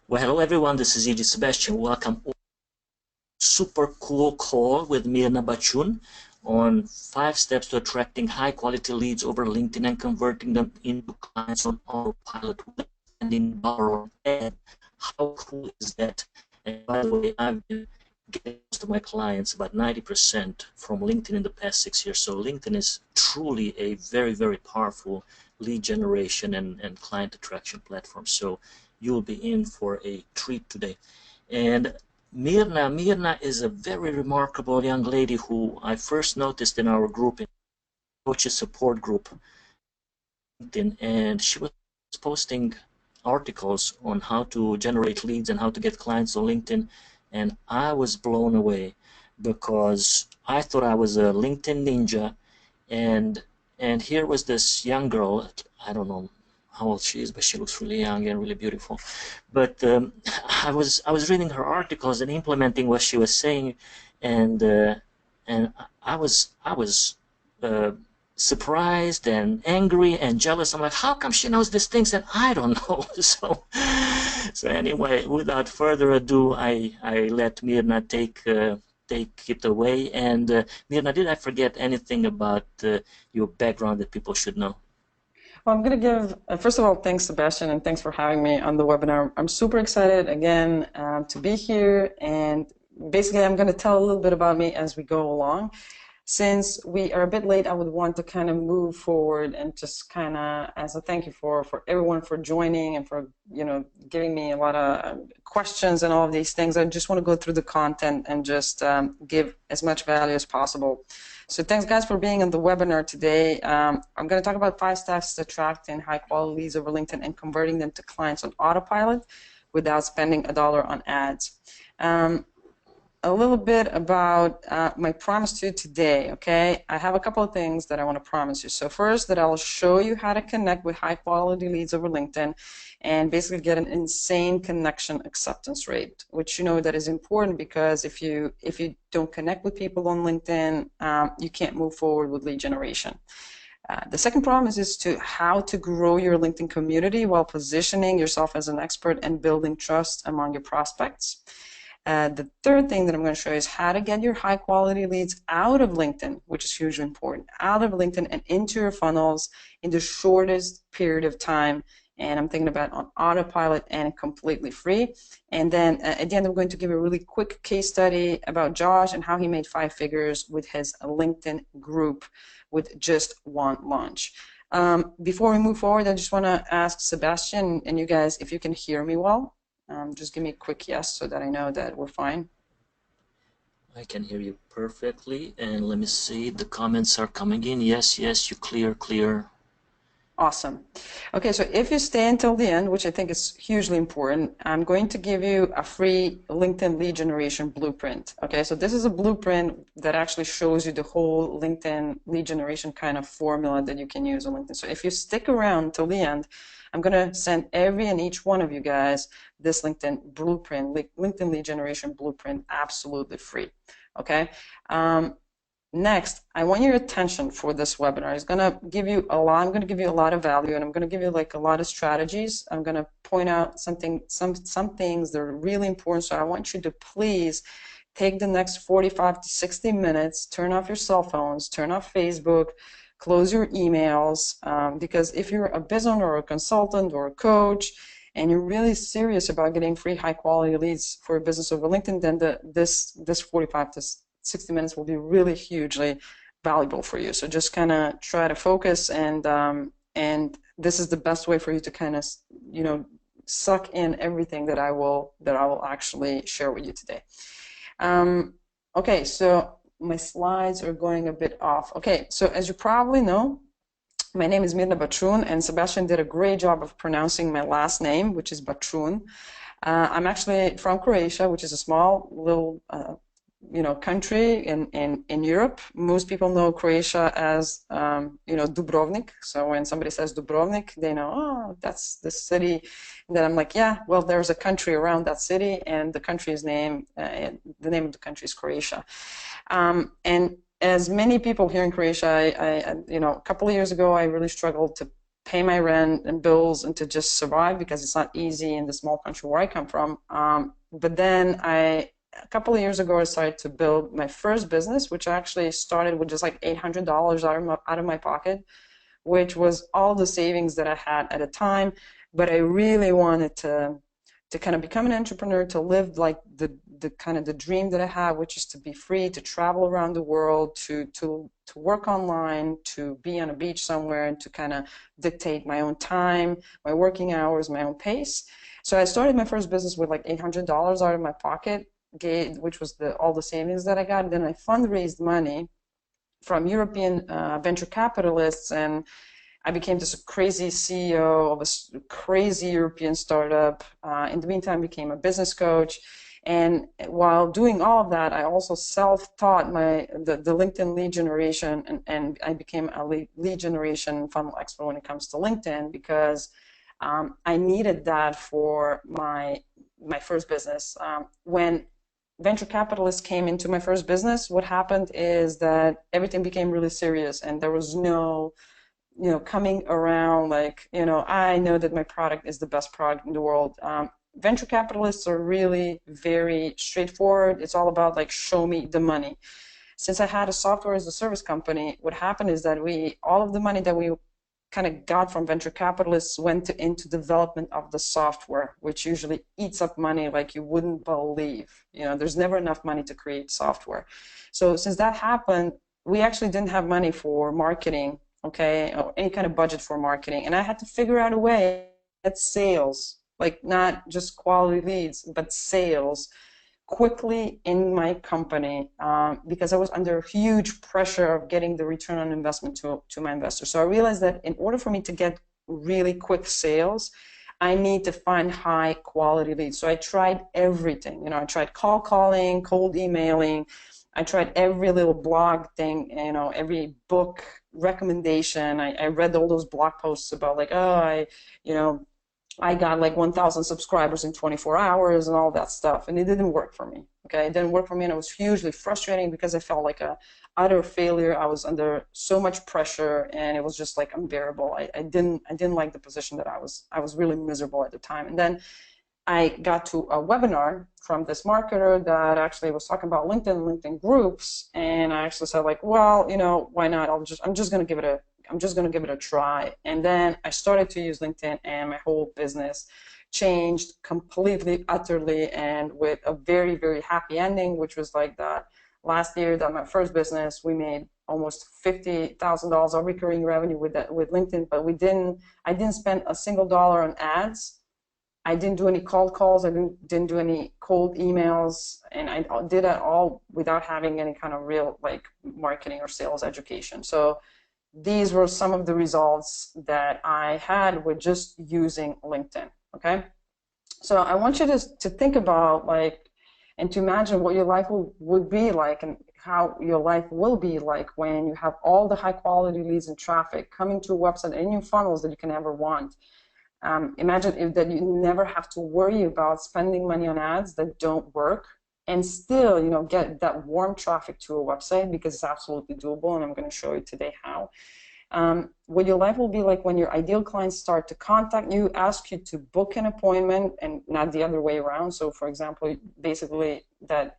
Well, hello everyone, this is EG Sebastian. Welcome. Super cool call with Mirna Bachun on 5 steps to attracting high quality leads over LinkedIn and converting them into clients on Autopilot without spending a dollar on ad. How cool is that? And by the way, I've been getting most of my clients, about 90% from LinkedIn in the past 6 years. So LinkedIn is truly a very, very powerful lead generation and client attraction platform. So you'll be in for a treat today. And Mirna is a very remarkable young lady who I first noticed in our group, in coaches support group, and she was posting articles on how to generate leads and how to get clients on LinkedIn, and I was blown away because I thought I was a LinkedIn ninja, and here was this young girl. I don't know how old she is, but she looks really young and really beautiful. But I was reading her articles and implementing what she was saying, and I was uh, surprised and angry and jealous. I'm like, how come she knows these things that I don't know? So anyway, without further ado, I let Mirna take it away. And Mirna, did I forget anything about your background that people should know? Well, I'm going to give, first of all, thanks, Sebastian, and thanks for having me on the webinar. I'm super excited again to be here. And basically, I'm going to tell a little bit about me as we go along. Since we are a bit late, I would want to kind of move forward and just kind of, as a thank you for everyone for joining and for, giving me a lot of questions and all of these things. I just want to go through the content and just give as much value as possible. So thanks, guys, for being on the webinar today. I'm going to talk about 5 steps to attracting high-quality leads over LinkedIn and converting them to clients on Autopilot without spending a dollar on ads. A little bit about my promise to you today, okay? I have a couple of things that I want to promise you. So first, that I'll show you how to connect with high-quality leads over LinkedIn and basically get an insane connection acceptance rate, which that is important because if you don't connect with people on LinkedIn, you can't move forward with lead generation. The second promise is to how to grow your LinkedIn community while positioning yourself as an expert and building trust among your prospects. The third thing that I'm going to show you is how to get your high quality leads out of LinkedIn, which is hugely important, out of LinkedIn and into your funnels in the shortest period of time. And I'm thinking about on Autopilot and completely free. And then at the end, I'm going to give a really quick case study about Josh and how he made 5 figures with his LinkedIn group with just one launch. Before we move forward, I just want to ask Sebastian and you guys if you can hear me well. Just give me a quick yes so that I know that we're fine. I can hear you perfectly, and let me see, the comments are coming in. Yes, you clear. Awesome. Okay, so if you stay until the end, which I think is hugely important, I'm going to give you a free LinkedIn lead generation blueprint. Okay, so this is a blueprint that actually shows you the whole LinkedIn lead generation kind of formula that you can use on LinkedIn. So if you stick around till the end, I'm going to send every and each one of you guys this LinkedIn blueprint, LinkedIn lead generation blueprint, absolutely free. Okay. Next, I want your attention for this webinar. I'm going to give you a lot of value, and I'm going to give you like a lot of strategies. I'm going to point out some things that are really important. So I want you to please take the next 45 to 60 minutes, turn off your cell phones, turn off Facebook, close your emails, because if you're a business owner or a consultant or a coach, and you're really serious about getting free high quality leads for a business over LinkedIn, then this 45 to 60 minutes will be really hugely valuable for you. So just kind of try to focus, and this is the best way for you to kind of suck in everything that I will actually share with you today. Okay, so my slides are going a bit off. Okay, so as you probably know, my name is Mirna Bachun, and Sebastian did a great job of pronouncing my last name, which is Bachun. I'm actually from Croatia, which is a small little country in Europe. Most people know Croatia as Dubrovnik. So when somebody says Dubrovnik, they know, oh, that's the city. And then I'm like, yeah, well, there's a country around that city, and the country's name, the name of the country is Croatia. And as many people here in Croatia, a couple of years ago, I really struggled to pay my rent and bills and to just survive because it's not easy in the small country where I come from. But then a couple of years ago, I started to build my first business, which actually started with just like $800 out of my pocket, which was all the savings that I had at the time. But I really wanted to kind of become an entrepreneur, to live like the kind of the dream that I have, which is to be free, to travel around the world, to work online, to be on a beach somewhere, and to kind of dictate my own time, my working hours, my own pace. So I started my first business with like $800 out of my pocket, which was all the savings that I got. And then I fundraised money from European venture capitalists, and I became this crazy CEO of a crazy European startup. In the meantime, became a business coach. And while doing all of that, I also self-taught the LinkedIn lead generation, and I became a lead generation funnel expert when it comes to LinkedIn, because I needed that for my first business. When venture capitalists came into my first business, what happened is that everything became really serious, and there was no coming around like, I know that my product is the best product in the world. Venture capitalists are really very straightforward. It's all about like, show me the money. Since I had a software as a service company, what happened is that all of the money that we kind of got from venture capitalists went into development of the software, which usually eats up money like you wouldn't believe. There's never enough money to create software. So since that happened, we actually didn't have money for marketing, okay, or any kind of budget for marketing. And I had to figure out a way at sales, like not just quality leads, but sales quickly in my company, because I was under huge pressure of getting the return on investment to my investors. So I realized that in order for me to get really quick sales, I need to find high quality leads. So I tried everything. I tried calling, cold emailing. I tried every little blog thing, every book recommendation. I read all those blog posts about like, I got like 1,000 subscribers in 24 hours and all that stuff, and it didn't work for me. Okay, it didn't work for me, and it was hugely frustrating because I felt like a utter failure. I was under so much pressure, and it was just like unbearable. I didn't like the position that I was really miserable at the time. And then I got to a webinar from this marketer that actually was talking about LinkedIn groups, and I actually said like, well, why not? I'm just going to give it a try. And then I started to use LinkedIn, and my whole business changed completely, utterly, and with a very, very happy ending, which was like that last year that my first business, we made almost $50,000 of recurring revenue with LinkedIn, but I didn't spend a single dollar on ads. I didn't do any cold calls. I didn't do any cold emails, and I did it all without having any kind of real like marketing or sales education. So these were some of the results that I had with just using LinkedIn. Okay, so I want you to think about like, and to imagine what your life would be like, and how your life will be like when you have all the high quality leads and traffic coming to a website and new funnels that you can ever want. Imagine that you never have to worry about spending money on ads that don't work, and still, get that warm traffic to a website, because it's absolutely doable, and I'm going to show you today how. What your life will be like when your ideal clients start to contact you, ask you to book an appointment, and not the other way around. So, for example, basically that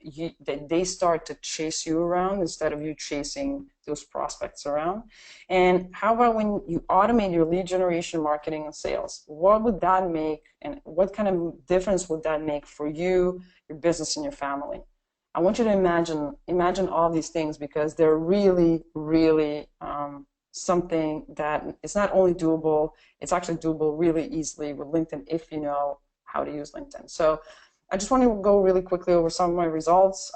they start to chase you around instead of you chasing those prospects around. And how about when you automate your lead generation, marketing, and sales? What would that make, and what kind of difference would that make for you, your business, and your family? I want you to imagine all these things, because they're really, really something that is not only doable, it's actually doable really easily with LinkedIn if you know how to use LinkedIn. So I just want to go really quickly over some of my results.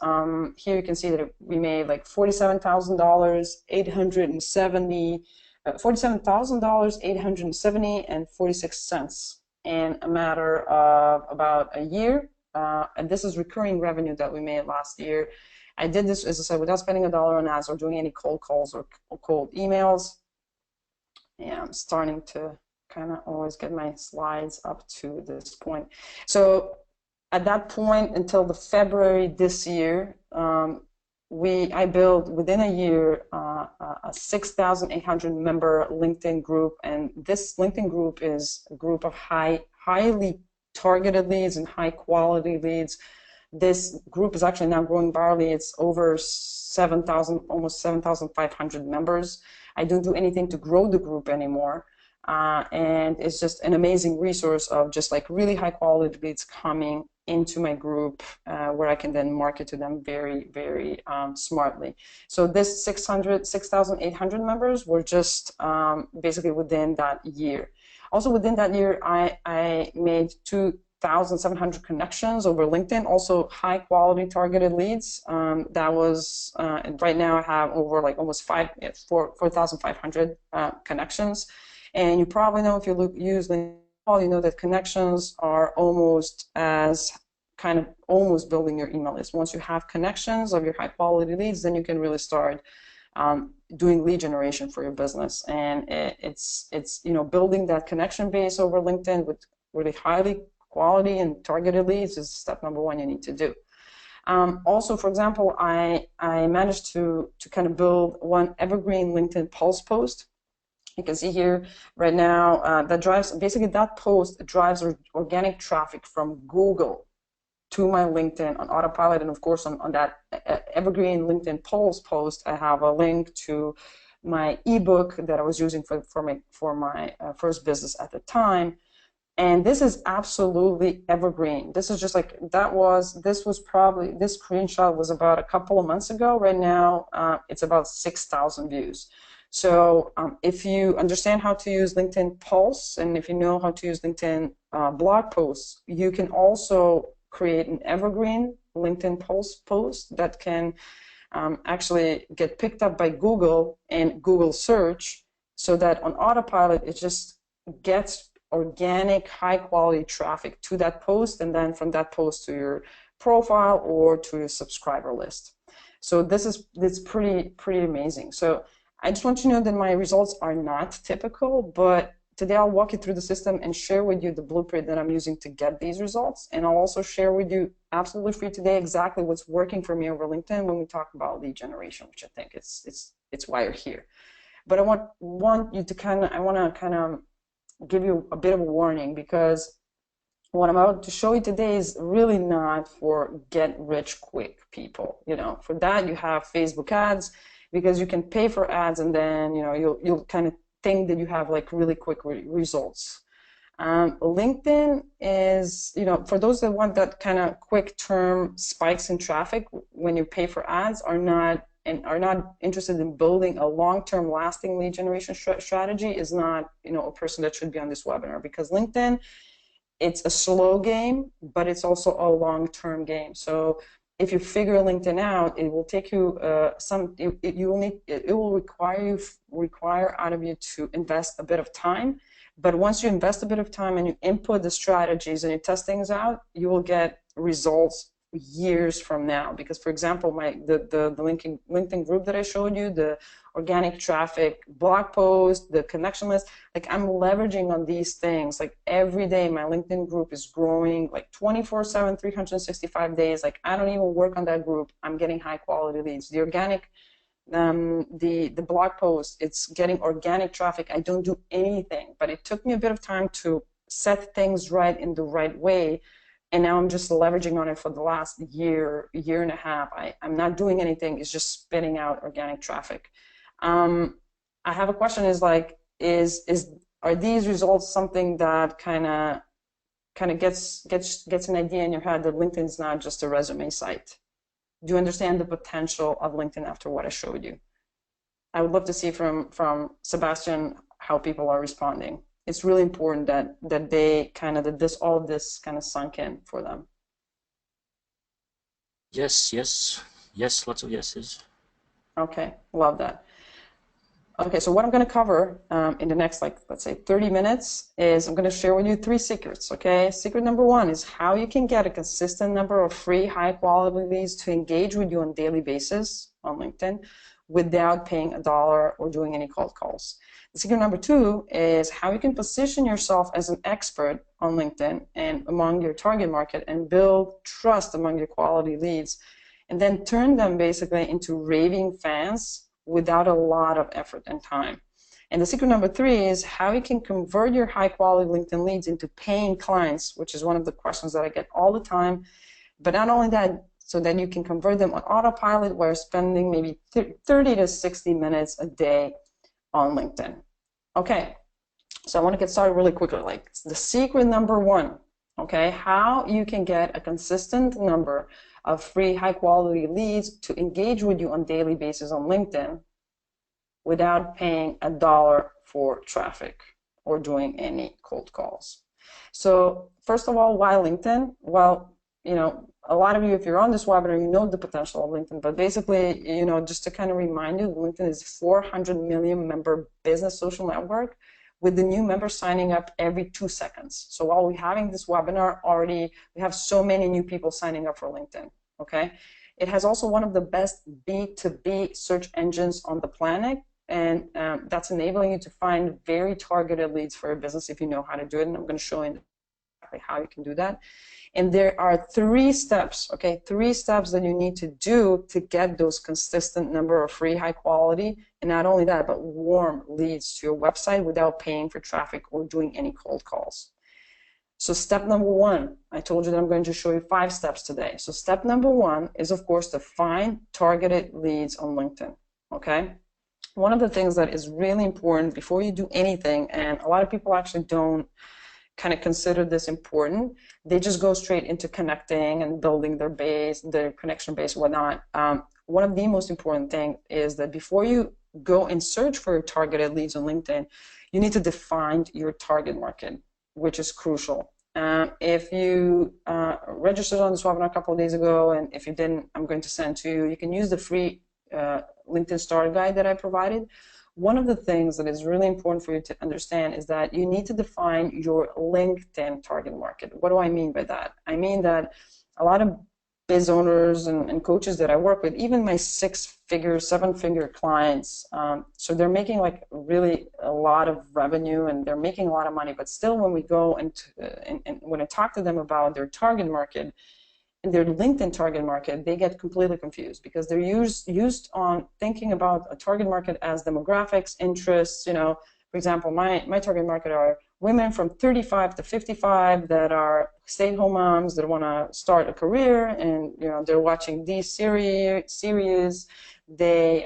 Here you can see that we made like $47,000, 870, $47,000, 870, and 46 cents in a matter of about a year. And this is recurring revenue that we made last year. I did this, as I said, without spending a dollar on ads or doing any cold calls or cold emails. Yeah, I'm starting to kind of always get my slides up to this point. So at that point, until the February this year, I built within a year a 6,800 member LinkedIn group, and this LinkedIn group is a group of highly targeted leads and high quality leads. This group is actually now growing virally. It's over 7,000, almost 7,500 members. I don't do anything to grow the group anymore. And it's just an amazing resource of just like really high quality leads coming into my group where I can then market to them very, very smartly. So this 6,800 members were just basically within that year. Also within that year, I made 2,700 connections over LinkedIn, also high quality targeted leads. That was, right now I have over like almost 4,500 connections. And you probably know if you use LinkedIn, you know that connections are almost building your email list. Once you have connections of your high quality leads, then you can really start doing lead generation for your business. And it's building that connection base over LinkedIn with really highly quality and targeted leads is step number one you need to do. Also, for example, I managed to kind of build one evergreen LinkedIn Pulse post. You can see here right now that post drives organic traffic from Google to my LinkedIn on Autopilot, and of course on that evergreen LinkedIn Pulse post, I have a link to my ebook that I was using for my first business at the time. And this is absolutely evergreen. This is just like this screenshot was about a couple of months ago. Right now, it's about 6,000 views. So if you understand how to use LinkedIn Pulse, and if you know how to use LinkedIn blog posts, you can also create an evergreen LinkedIn Pulse post that can actually get picked up by Google and Google search, so that on Autopilot, it just gets organic, high-quality traffic to that post, and then from that post to your profile or to your subscriber list. So it's pretty amazing. So I just want you to know that my results are not typical, but today I'll walk you through the system and share with you the blueprint that I'm using to get these results. And I'll also share with you absolutely free today exactly what's working for me over LinkedIn when we talk about lead generation, which I think it's why you're here. But I want to kind of give you a bit of a warning, because what I'm about to show you today is really not for get rich quick people. For that you have Facebook ads, because you can pay for ads and then you'll kind of think that you have like really quick results. LinkedIn is, for those that want that kind of quick term spikes in traffic when you pay for ads, are not interested in building a long-term lasting lead generation strategy, is not a person that should be on this webinar, because LinkedIn, it's a slow game, but it's also a long-term game. So if you figure LinkedIn out, it will take you it will require out of you to invest a bit of time. But once you invest a bit of time and you input the strategies and you test things out, you will get results years from now. Because, for example, the LinkedIn group that I showed you, the organic traffic blog post, the connection list, like I'm leveraging on these things. Like every day my LinkedIn group is growing like 24/7, 365 days. Like I don't even work on that group, I'm getting high quality leads. The organic the blog post, it's getting organic traffic. I don't do anything, but it took me a bit of time to set things right in the right way. And now I'm just leveraging on it for the last year and a half. I'm not doing anything. It's just spitting out organic traffic. I have a question: are these results something that kind of gets an idea in your head that LinkedIn is not just a resume site? Do you understand the potential of LinkedIn after what I showed you? I would love to see from Sebastian how people are responding. It's really important that all of this kind of sunk in for them. Yes, lots of yeses. Okay, love that. Okay, so what I'm going to cover in the next, let's say 30 minutes is I'm going to share with you 3 secrets, okay? Secret number 1 is how you can get a consistent number of free, high-quality leads to engage with you on a daily basis on LinkedIn without paying $1 or doing any cold calls. Secret number 2 is how you can position yourself as an expert on LinkedIn and among your target market and build trust among your quality leads and then turn them basically into raving fans without a lot of effort and time. And the secret number 3 is how you can convert your high quality LinkedIn leads into paying clients, which is one of the questions that I get all the time. But not only that, so that you can convert them on autopilot while spending maybe 30 to 60 minutes a day on LinkedIn. Okay, so I want to get started really quickly. Like the secret number 1, okay, how you can get a consistent number of free high quality leads to engage with you on a daily basis on LinkedIn without paying $1 for traffic or doing any cold calls. So first of all, why LinkedIn? Well, you know, a lot of you, if you're on this webinar, you know the potential of LinkedIn, but basically, you know, just to kind of remind you, LinkedIn is 400 million member business social network with the new members signing up every 2 seconds. So while we're having this webinar already, we have so many new people signing up for LinkedIn, okay? It has also one of the best B2B search engines on the planet, and that's enabling you to find very targeted leads for your business if you know how to do it, and I'm going to show you exactly how you can do that. And there are 3 steps, okay, 3 steps that you need to do to get those consistent number of free, high quality, and not only that, but warm leads to your website without paying for traffic or doing any cold calls. So step number 1, I told you that I'm going to show you 5 steps today. So step number 1 is, of course, to find targeted leads on LinkedIn, okay? One of the things that is really important before you do anything, and a lot of people actually don't kind of consider this important, they just go straight into connecting and building their base, their connection base, whatnot. One of the most important things is that before you go and search for targeted leads on LinkedIn, you need to define your target market, which is crucial. If you registered on this webinar a couple of days ago, and if you didn't, I'm going to send to you. You can use the free LinkedIn Starter Guide that I provided. One of the things that is really important for you to understand is that you need to define your LinkedIn target market. What do I mean by that? I mean that a lot of biz owners and coaches that I work with, even my 6-figure, 7-figure clients, so they're making like really a lot of revenue and they're making a lot of money, but still when we go and when I talk to them about their target market, in their LinkedIn target market, they get completely confused because they're used on thinking about a target market as demographics, interests. You know, for example, my target market are women from 35 to 55 that are stay-at-home moms that want to start a career, and you know they're watching these series. They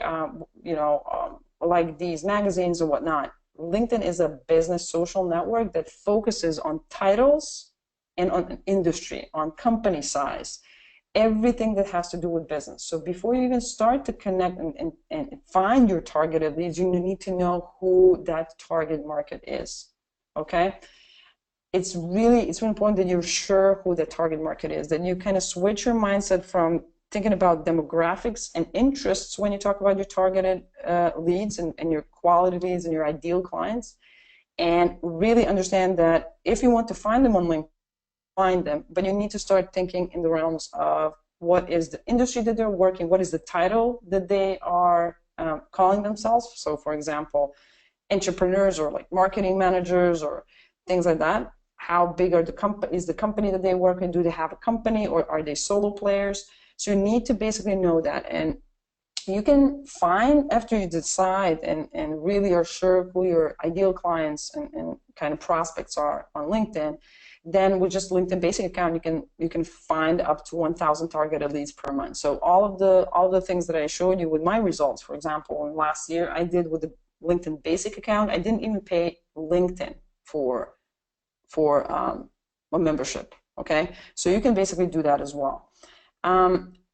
like these magazines and whatnot. LinkedIn is a business social network that focuses on titles and on industry, on company size, everything that has to do with business. So before you even start to connect and find your targeted leads, you need to know who that target market is, okay? It's really important that you're sure who the target market is, that you kind of switch your mindset from thinking about demographics and interests when you talk about your targeted leads and your quality leads and your ideal clients, and really understand that if you want to find them on LinkedIn, find them, but you need to start thinking in the realms of what is the industry that they're working, what is the title that they are calling themselves. So for example, entrepreneurs or like marketing managers or things like that. How big are is the company that they work in? Do they have a company or are they solo players? So you need to basically know that, and you can find after you decide and really are sure who your ideal clients and kind of prospects are on LinkedIn. Then with just LinkedIn Basic account, you can find up to 1,000 targeted leads per month. So all of the things that I showed you with my results, for example, last year I did with the LinkedIn Basic account. I didn't even pay LinkedIn for a membership. Okay, so you can basically do that as well.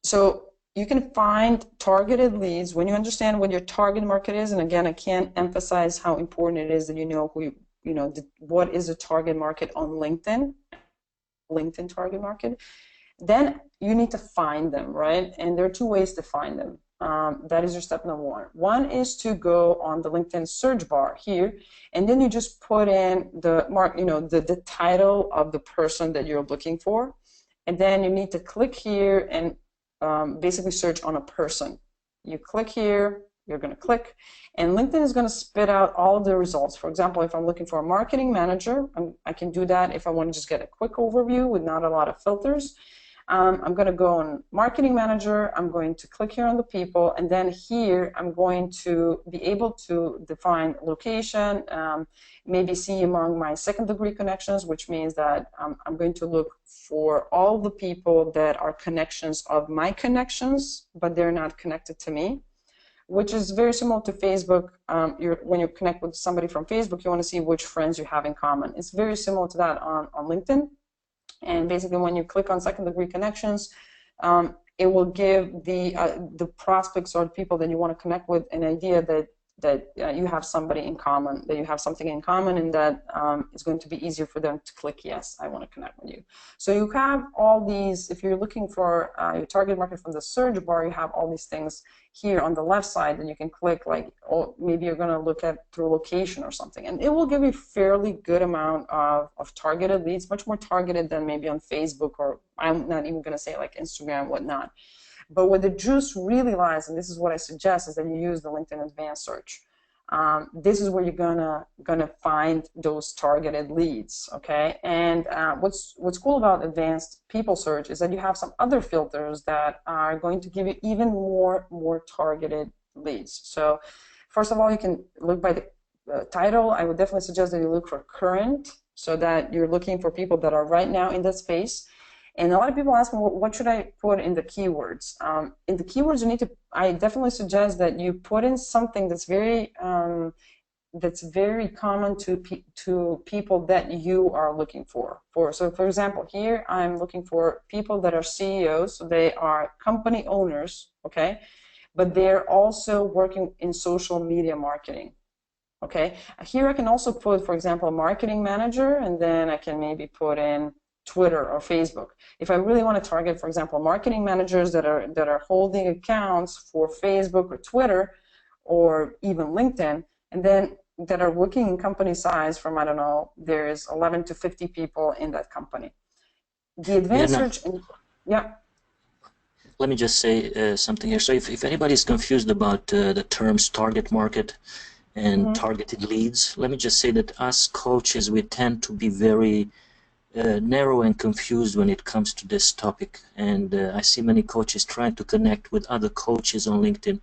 So you can find targeted leads when you understand what your target market is. And again, I can't emphasize how important it is that you know who what is the target market on LinkedIn target market. Then you need to find them, right? And there are 2 ways to find them. That is your step number 1. One is to go on the LinkedIn search bar here, and then you just put in the title of the person that you're looking for, and then you need to click here and basically search on a person. You click here, you're going to click, and LinkedIn is going to spit out all of the results. For example, if I'm looking for a marketing manager, I can do that if I want to just get a quick overview with not a lot of filters. I'm going to go on Marketing Manager. I'm going to click here on the people, and then here I'm going to be able to define location, maybe see among my second-degree connections, which means that I'm going to look for all the people that are connections of my connections, but they're not connected to me, which is very similar to Facebook. When you connect with somebody from Facebook, you want to see which friends you have in common. It's very similar to that on LinkedIn. And basically, when you click on second-degree connections, it will give the prospects or people that you want to connect with an idea that you have somebody in common, that you have something in common, and that it's going to be easier for them to click yes, I want to connect with you. So you have all these. If you're looking for your target market from the search bar, you have all these things here on the left side, and you can click, like, oh, maybe you're going to look at through location or something, and it will give you a fairly good amount of targeted leads, much more targeted than maybe on Facebook, or I'm not even going to say like Instagram, whatnot. But where the juice really lies, and this is what I suggest, is that you use the LinkedIn Advanced Search. This is where you're gonna find those targeted leads, okay? And what's cool about Advanced People Search is that you have some other filters that are going to give you even more targeted leads. So first of all, you can look by the title. I would definitely suggest that you look for current, so that you're looking for people that are right now in that space. And a lot of people ask me, well, what should I put in the keywords? In the keywords, you need to, I definitely suggest that you put in something that's very common to people that you are looking for. So for example, here I'm looking for people that are CEOs, so they are company owners, okay? But they're also working in social media marketing. Okay, here I can also put, for example, a marketing manager, and then I can maybe put in Twitter or Facebook. If I really want to target, for example, marketing managers that are holding accounts for Facebook or Twitter or even LinkedIn, and then that are working in company size from, I don't know, there's 11 to 50 people in that company. The advanced search, yeah. Let me just say something here. So if anybody's confused about the terms target market and targeted leads, let me just say that us coaches, we tend to be very narrow and confused when it comes to this topic. And I see many coaches trying to connect with other coaches on LinkedIn.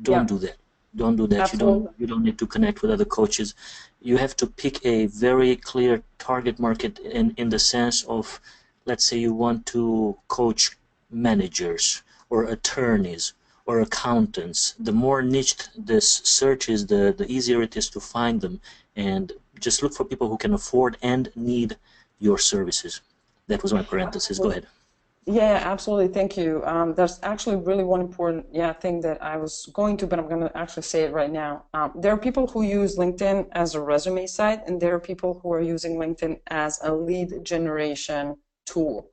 Don't do that. Don't do that. Absolutely. You don't need to connect with other coaches. You have to pick a very clear target market in the sense of, let's say you want to coach managers or attorneys or accountants. The more niched this search is, the easier it is to find them. And just look for people who can afford and need your services. That was my parenthesis. Go ahead. Yeah, absolutely. Thank you. There's actually really one important thing that I was going to, but I'm going to actually say it right now. There are people who use LinkedIn as a resume site, and there are people who are using LinkedIn as a lead generation tool.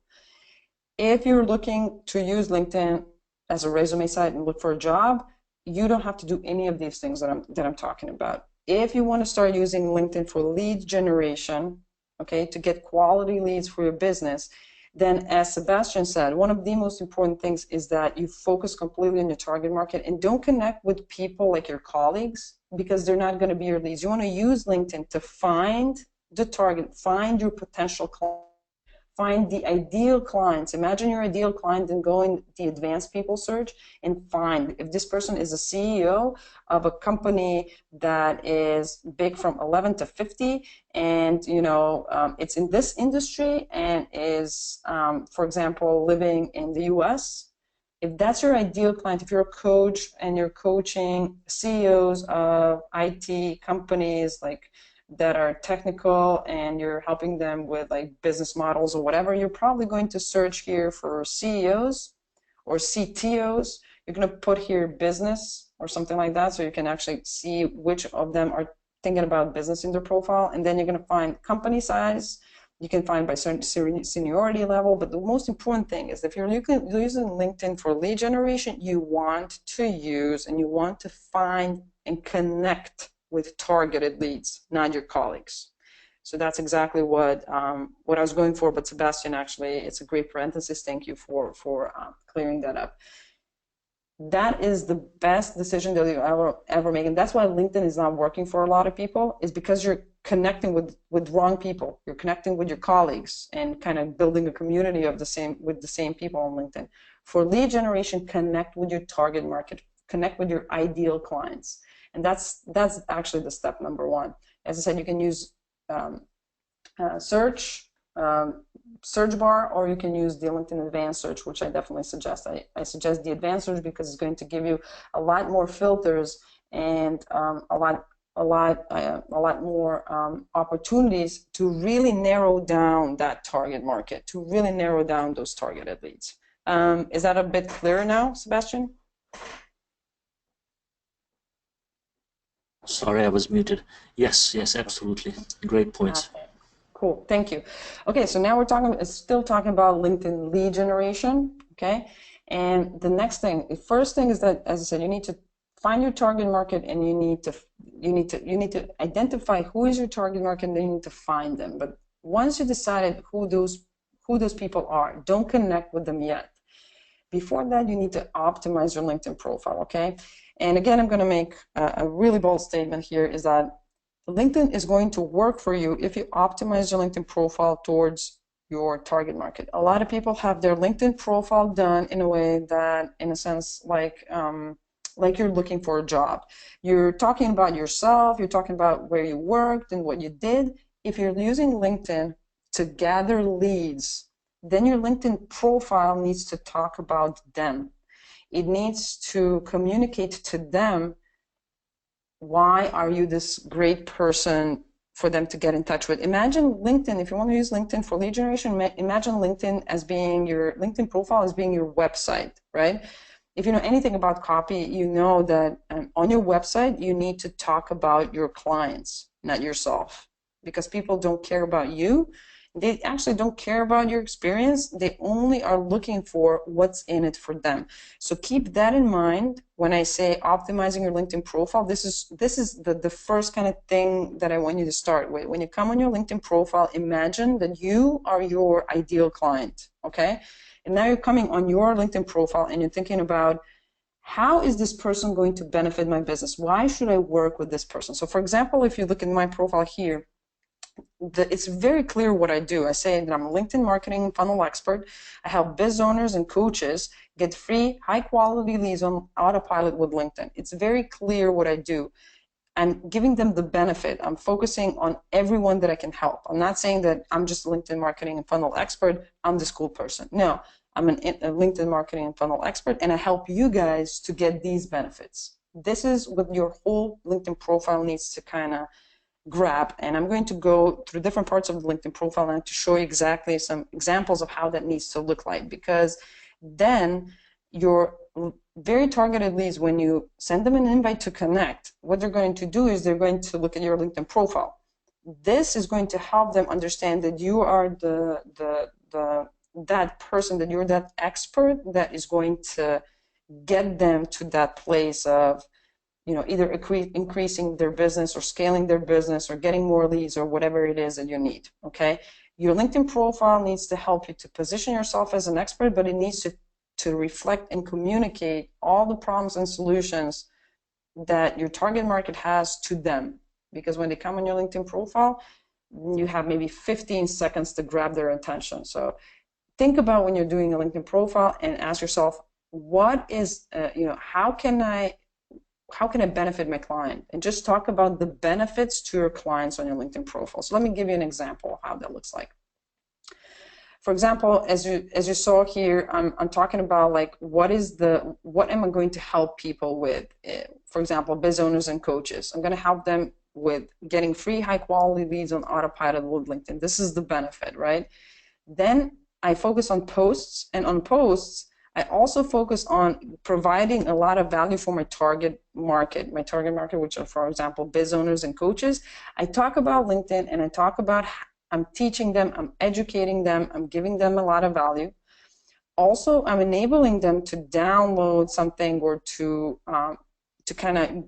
If you're looking to use LinkedIn as a resume site and look for a job, you don't have to do any of these things that I'm talking about. If you want to start using LinkedIn for lead generation, okay, to get quality leads for your business, then as Sebastian said, one of the most important things is that you focus completely on your target market and don't connect with people like your colleagues, because they're not going to be your leads. You want to use LinkedIn to find the target, find your potential client, find the ideal clients. Imagine your ideal client and go in the advanced people search and find if this person is a CEO of a company that is big from 11 to 50, and it's in this industry and is, for example, living in the US. If that's your ideal client, if you're a coach and you're coaching CEOs of IT companies like that are technical and you're helping them with like business models or whatever, you're probably going to search here for CEOs or CTOs. You're going to put here business or something like that, so you can actually see which of them are thinking about business in their profile. And then you're going to find company size. You can find by certain seniority level, but the most important thing is if you're using LinkedIn for lead generation, you want to use and you want to find and connect with targeted leads, not your colleagues. So that's exactly what I was going for. But Sebastian, actually, it's a great parenthesis. Thank you for clearing that up. That is the best decision that you ever make, and that's why LinkedIn is not working for a lot of people. Is because you're connecting with wrong people. You're connecting with your colleagues and kind of building a community of the same people on LinkedIn. For lead generation, connect with your target market, connect with your ideal clients. And that's actually the step number one. As I said, you can use search bar, or you can use the LinkedIn Advanced Search, which I definitely suggest. I suggest the Advanced Search because it's going to give you a lot more filters and a lot more opportunities to really narrow down that target market, to really narrow down those targeted leads. Is that a bit clearer now, Sebastian? Sorry, I was muted. Yes, absolutely. Great points. Okay. Cool, thank you. Okay, so now we're still talking about LinkedIn lead generation, okay? And the next thing, the first thing is that, as I said, you need to find your target market, and you need to identify who is your target market, and then you need to find them. But once you decided who those people are, don't connect with them yet. Before that, you need to optimize your LinkedIn profile, okay? And again, I'm going to make a really bold statement here, is that LinkedIn is going to work for you if you optimize your LinkedIn profile towards your target market. A lot of people have their LinkedIn profile done in a way that, in a sense, like you're looking for a job. You're talking about yourself, you're talking about where you worked and what you did. If you're using LinkedIn to gather leads, then your LinkedIn profile needs to talk about them. It needs to communicate to them, why are you this great person for them to get in touch with. Imagine LinkedIn, if you want to use LinkedIn for lead generation, imagine LinkedIn as being your LinkedIn profile as being your website, right? If you know anything about copy, you know that on your website, you need to talk about your clients, not yourself, because people don't care about you. They actually don't care about your experience. They only are looking for what's in it for them. So keep that in mind when I say optimizing your LinkedIn profile. This is the first kind of thing that I want you to start with. When you come on your LinkedIn profile, imagine that you are your ideal client, okay? And now you're coming on your LinkedIn profile and you're thinking about, how is this person going to benefit my business? Why should I work with this person? So for example, if you look at my profile here, it's very clear what I do. I say that I'm a LinkedIn marketing funnel expert. I help biz owners and coaches get free, high-quality leads on Autopilot with LinkedIn. It's very clear what I do. I'm giving them the benefit. I'm focusing on everyone that I can help. I'm not saying that I'm just a LinkedIn marketing and funnel expert. I'm this cool person. No, I'm a LinkedIn marketing and funnel expert, and I help you guys to get these benefits. This is what your whole LinkedIn profile needs to kind of grab, and I'm going to go through different parts of the LinkedIn profile and to show you exactly some examples of how that needs to look like, because then your very targeted leads, when you send them an invite to connect, what they're going to do is they're going to look at your LinkedIn profile. This is going to help them understand that you are that person, that you're that expert that is going to get them to that place of, you know, either increasing their business or scaling their business or getting more leads or whatever it is that you need, okay? Your LinkedIn profile needs to help you to position yourself as an expert, but it needs to reflect and communicate all the problems and solutions that your target market has to them. Because when they come on your LinkedIn profile, you have maybe 15 seconds to grab their attention. So think about when you're doing a LinkedIn profile and ask yourself, what is, how can I benefit my client? And just talk about the benefits to your clients on your LinkedIn profile. So let me give you an example of how that looks like. For example, as you saw here, I'm talking about like what am I going to help people with? For example, biz owners and coaches. I'm going to help them with getting free, high quality leads on Autopilot with LinkedIn. This is the benefit, right? Then I focus on posts, and on posts, I also focus on providing a lot of value for my target market, which are, for example, biz owners and coaches. I talk about LinkedIn, and I talk about, I'm teaching them, I'm educating them, I'm giving them a lot of value. Also, I'm enabling them to download something or to kind of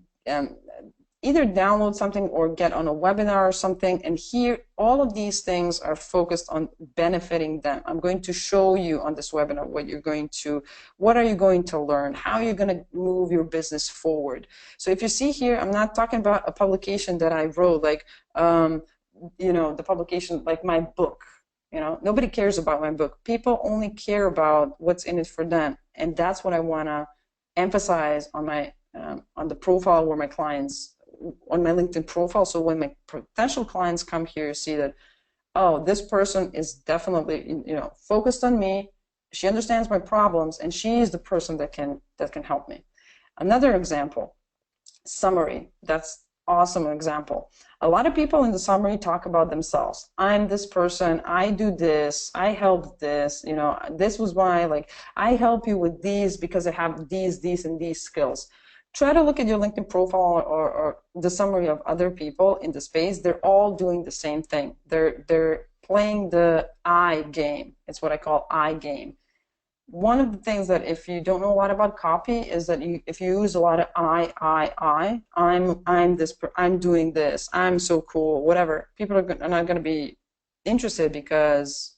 either download something or get on a webinar or something. And here, all of these things are focused on benefiting them. I'm going to show you on this webinar what are you going to learn, how are you going to move your business forward. So if you see here, I'm not talking about a publication that I wrote, like, the publication, like my book. Nobody cares about my book. People only care about what's in it for them. And that's what I want to emphasize on my on the profile where my clients, on my LinkedIn profile. So when my potential clients come here, see that, oh, this person is definitely, focused on me. She understands my problems, and she is the person that can help me. Another example, summary. That's awesome example. A lot of people in the summary talk about themselves. I'm this person, I do this, I help this, this was why, like, I help you with these because I have these, and these skills. Try to look at your LinkedIn profile or the summary of other people in the space. They're all doing the same thing. They're playing the I game. It's what I call I game. One of the things that, if you don't know a lot about copy, is that if you use a lot of I'm doing this, I'm so cool, whatever, people are not going to be interested, because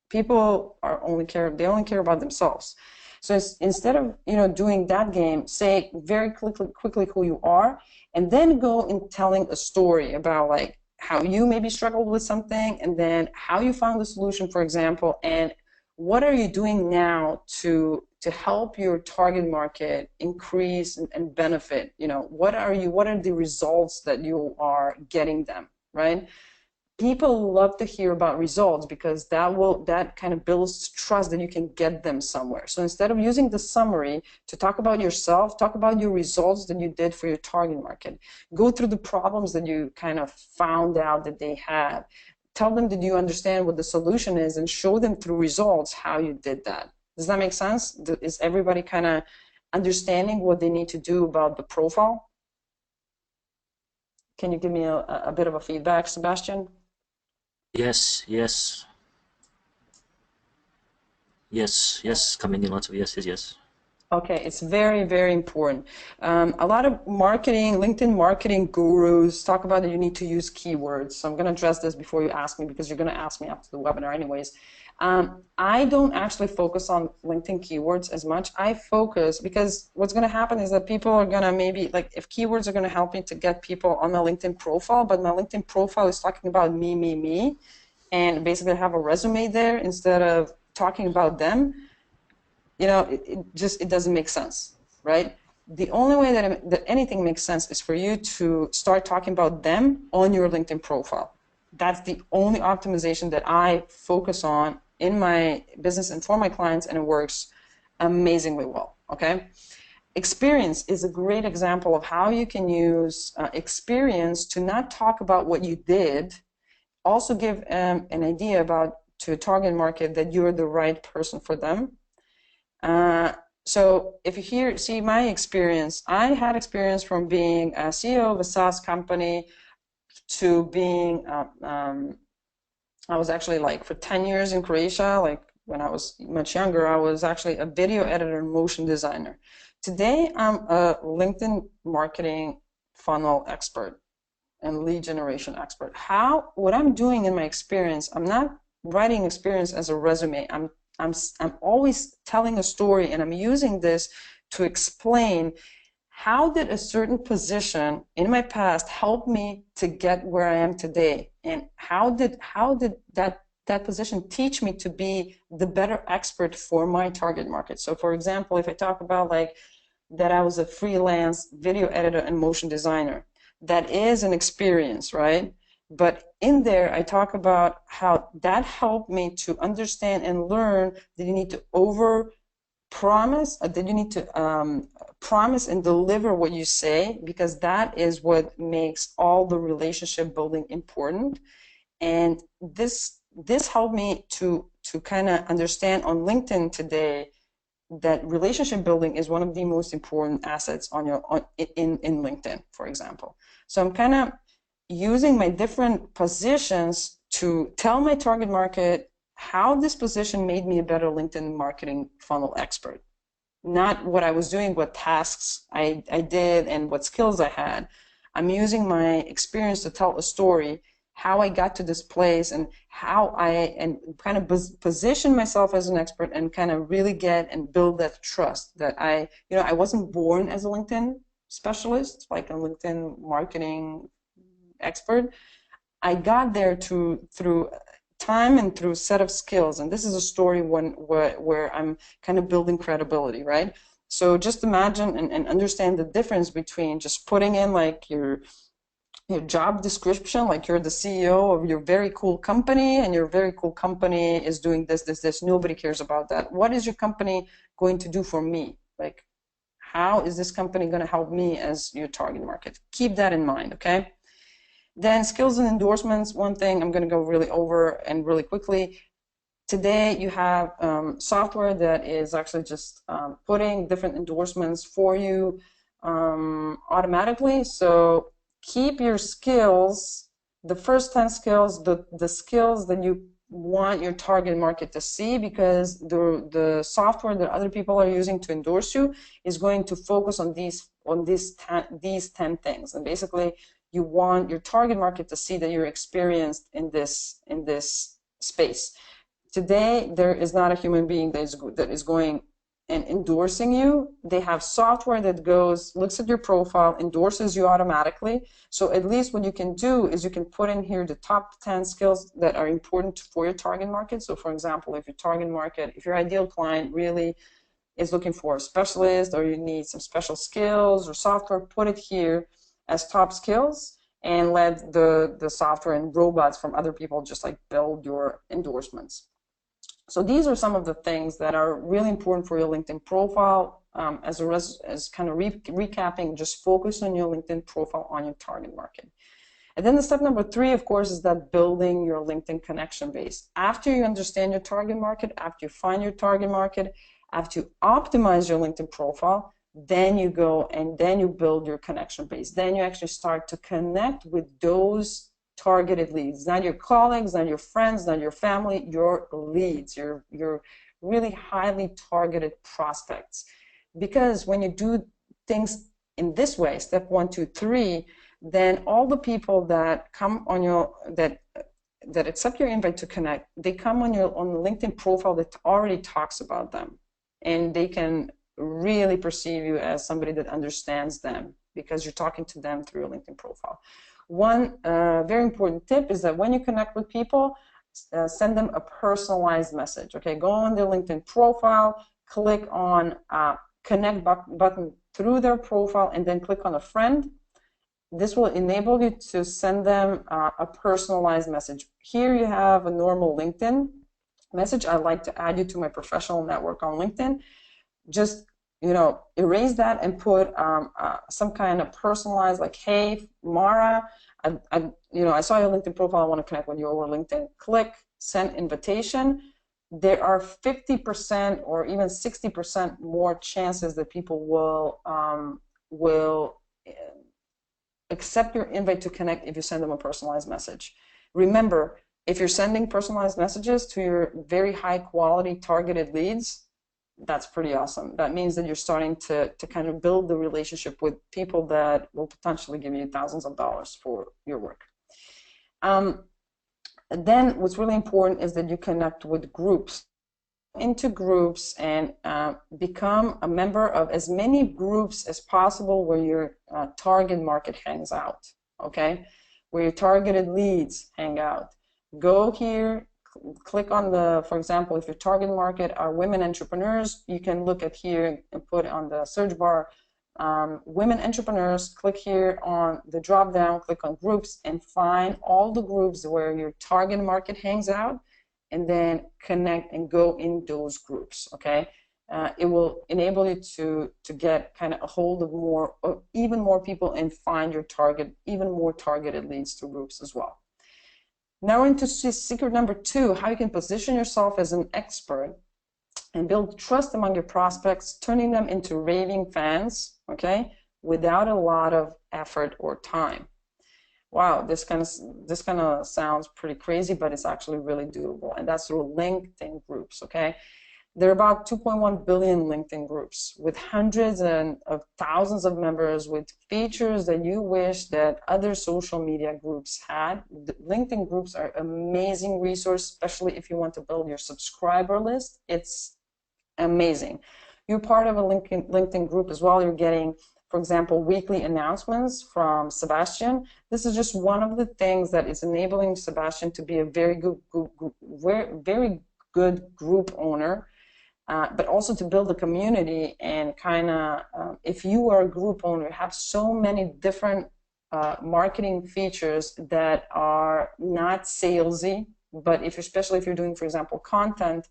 people only care about themselves. So instead of doing that game, say very quickly who you are, and then go in telling a story about, like, how you maybe struggled with something, and then how you found the solution, for example, and what are you doing now to help your target market increase and benefit. What are the results that you are getting them, right? People love to hear about results, because that kind of builds trust that you can get them somewhere. So instead of using the summary to talk about yourself, talk about your results that you did for your target market. Go through the problems that you kind of found out that they had. Tell them that you understand what the solution is, and show them through results how you did that. Does that make sense? Is everybody kind of understanding what they need to do about the profile? Can you give me a bit of a feedback, Sebastian? Yes, yes. Yes, coming in lots of yes. Okay, it's very, very important. A lot of LinkedIn marketing gurus talk about that you need to use keywords. So I'm going to address this before you ask me, because you're going to ask me after the webinar anyways. I don't actually focus on LinkedIn keywords as much. I focus, because what's going to happen is that people are going to maybe, like, if keywords are going to help me to get people on my LinkedIn profile, but my LinkedIn profile is talking about me, and basically have a resume there instead of talking about them, it doesn't make sense, right? The only way that anything makes sense is for you to start talking about them on your LinkedIn profile. That's the only optimization that I focus on in my business and for my clients, and it works amazingly well, okay? Experience is a great example of how you can use experience to not talk about what you did, also give an idea to a target market that you're the right person for them. So if you see my experience, I had experience from being a CEO of a SaaS company to being, I was actually, like, for 10 years in Croatia. Like, when I was much younger, I was actually a video editor and motion designer. Today, I'm a LinkedIn marketing funnel expert and lead generation expert. What I'm doing in my experience, I'm not writing experience as a resume. I'm always telling a story, and I'm using this to explain how did a certain position in my past help me to get where I am today, and how did that position teach me to be the better expert for my target market. So, for example, if I talk about, like, that I was a freelance video editor and motion designer, that is an experience, right? But in there, I talk about how that helped me to understand and learn that you need to promise, that you need to promise and deliver what you say, because that is what makes all the relationship building important. And this helped me to kind of understand on LinkedIn today that relationship building is one of the most important assets in LinkedIn, for example. So I'm kind of using my different positions to tell my target market how this position made me a better LinkedIn marketing funnel expert. Not what I was doing, what tasks I did, and what skills I had. I'm using my experience to tell a story, how I got to this place, and how and kind of position myself as an expert, and kind of really get and build that trust that I wasn't born as a LinkedIn specialist, like a LinkedIn marketing expert. I got there through time and through a set of skills. And this is a story where I'm kind of building credibility, right? So just imagine and understand the difference between just putting in like your job description, like you're the CEO of your very cool company, and your very cool company is doing this. Nobody cares about that. What is your company going to do for me? Like, how is this company going to help me as your target market? Keep that in mind, okay? Then skills and endorsements, one thing I'm going to go really over and really quickly. Today you have software that is actually just putting different endorsements for you automatically. So keep your skills, the first 10 skills, the skills that you want your target market to see, because the software that other people are using to endorse you is going to focus on these 10 things. And basically you want your target market to see that you're experienced in this space. Today, there is not a human being that is going and endorsing you. They have software that looks at your profile, endorses you automatically. So at least what you can do is you can put in here the top 10 skills that are important for your target market. So for example, if your ideal client really is looking for a specialist, or you need some special skills or software, put it here as top skills, and let the software and robots from other people just like build your endorsements. So these are some of the things that are really important for your LinkedIn profile. As kind of recapping, just focus on your LinkedIn profile on your target market. And then the step number 3, of course, is that building your LinkedIn connection base. After you understand your target market, after you find your target market, after you optimize your LinkedIn profile, then you go and then you build your connection base. Then you actually start to connect with those targeted leads, not your colleagues, not your friends, not your family, your leads, your really highly targeted prospects. Because when you do things in this way, step 1, 2, 3, then all the people that come on your that accept your invite to connect, they come on the LinkedIn profile that already talks about them, and they can really perceive you as somebody that understands them because you're talking to them through your LinkedIn profile. One very important tip is that when you connect with people, send them a personalized message. Okay, go on their LinkedIn profile, click on connect button through their profile, and then click on a friend. This will enable you to send them a personalized message. Here you have a normal LinkedIn message. I'd like to add you to my professional network on LinkedIn. Just erase that and put some kind of personalized, like, hey, Mara, I saw your LinkedIn profile. I want to connect with you over LinkedIn. Click send invitation. There are 50% or even 60% more chances that people will accept your invite to connect if you send them a personalized message. Remember, if you're sending personalized messages to your very high quality targeted leads, that's pretty awesome. That means that you're starting to kind of build the relationship with people that will potentially give you thousands of dollars for your work. Then what's really important is that you connect with groups. Into groups and become a member of as many groups as possible where your target market hangs out, okay? Where your targeted leads hang out. Go here, click on for example, if your target market are women entrepreneurs, you can look at here and put on the search bar, women entrepreneurs, click here on the drop down, click on groups, and find all the groups where your target market hangs out, and then connect and go in those groups, okay? It will enable you to get kind of a hold of even more people and find your even more targeted leads to groups as well. Now into secret number 2, how you can position yourself as an expert and build trust among your prospects, turning them into raving fans, okay, without a lot of effort or time. Wow, this kind of sounds pretty crazy, but it's actually really doable, and that's through LinkedIn groups, okay? There are about 2.1 billion LinkedIn groups with hundreds of thousands of members with features that you wish that other social media groups had. The LinkedIn groups are an amazing resource, especially if you want to build your subscriber list. It's amazing. You're part of a LinkedIn group as well. You're getting, for example, weekly announcements from Sebastian. This is just one of the things that is enabling Sebastian to be a very good group owner. But also to build a community and kind of, if you are a group owner, you have so many different marketing features that are not salesy, but especially if you're doing, for example, content,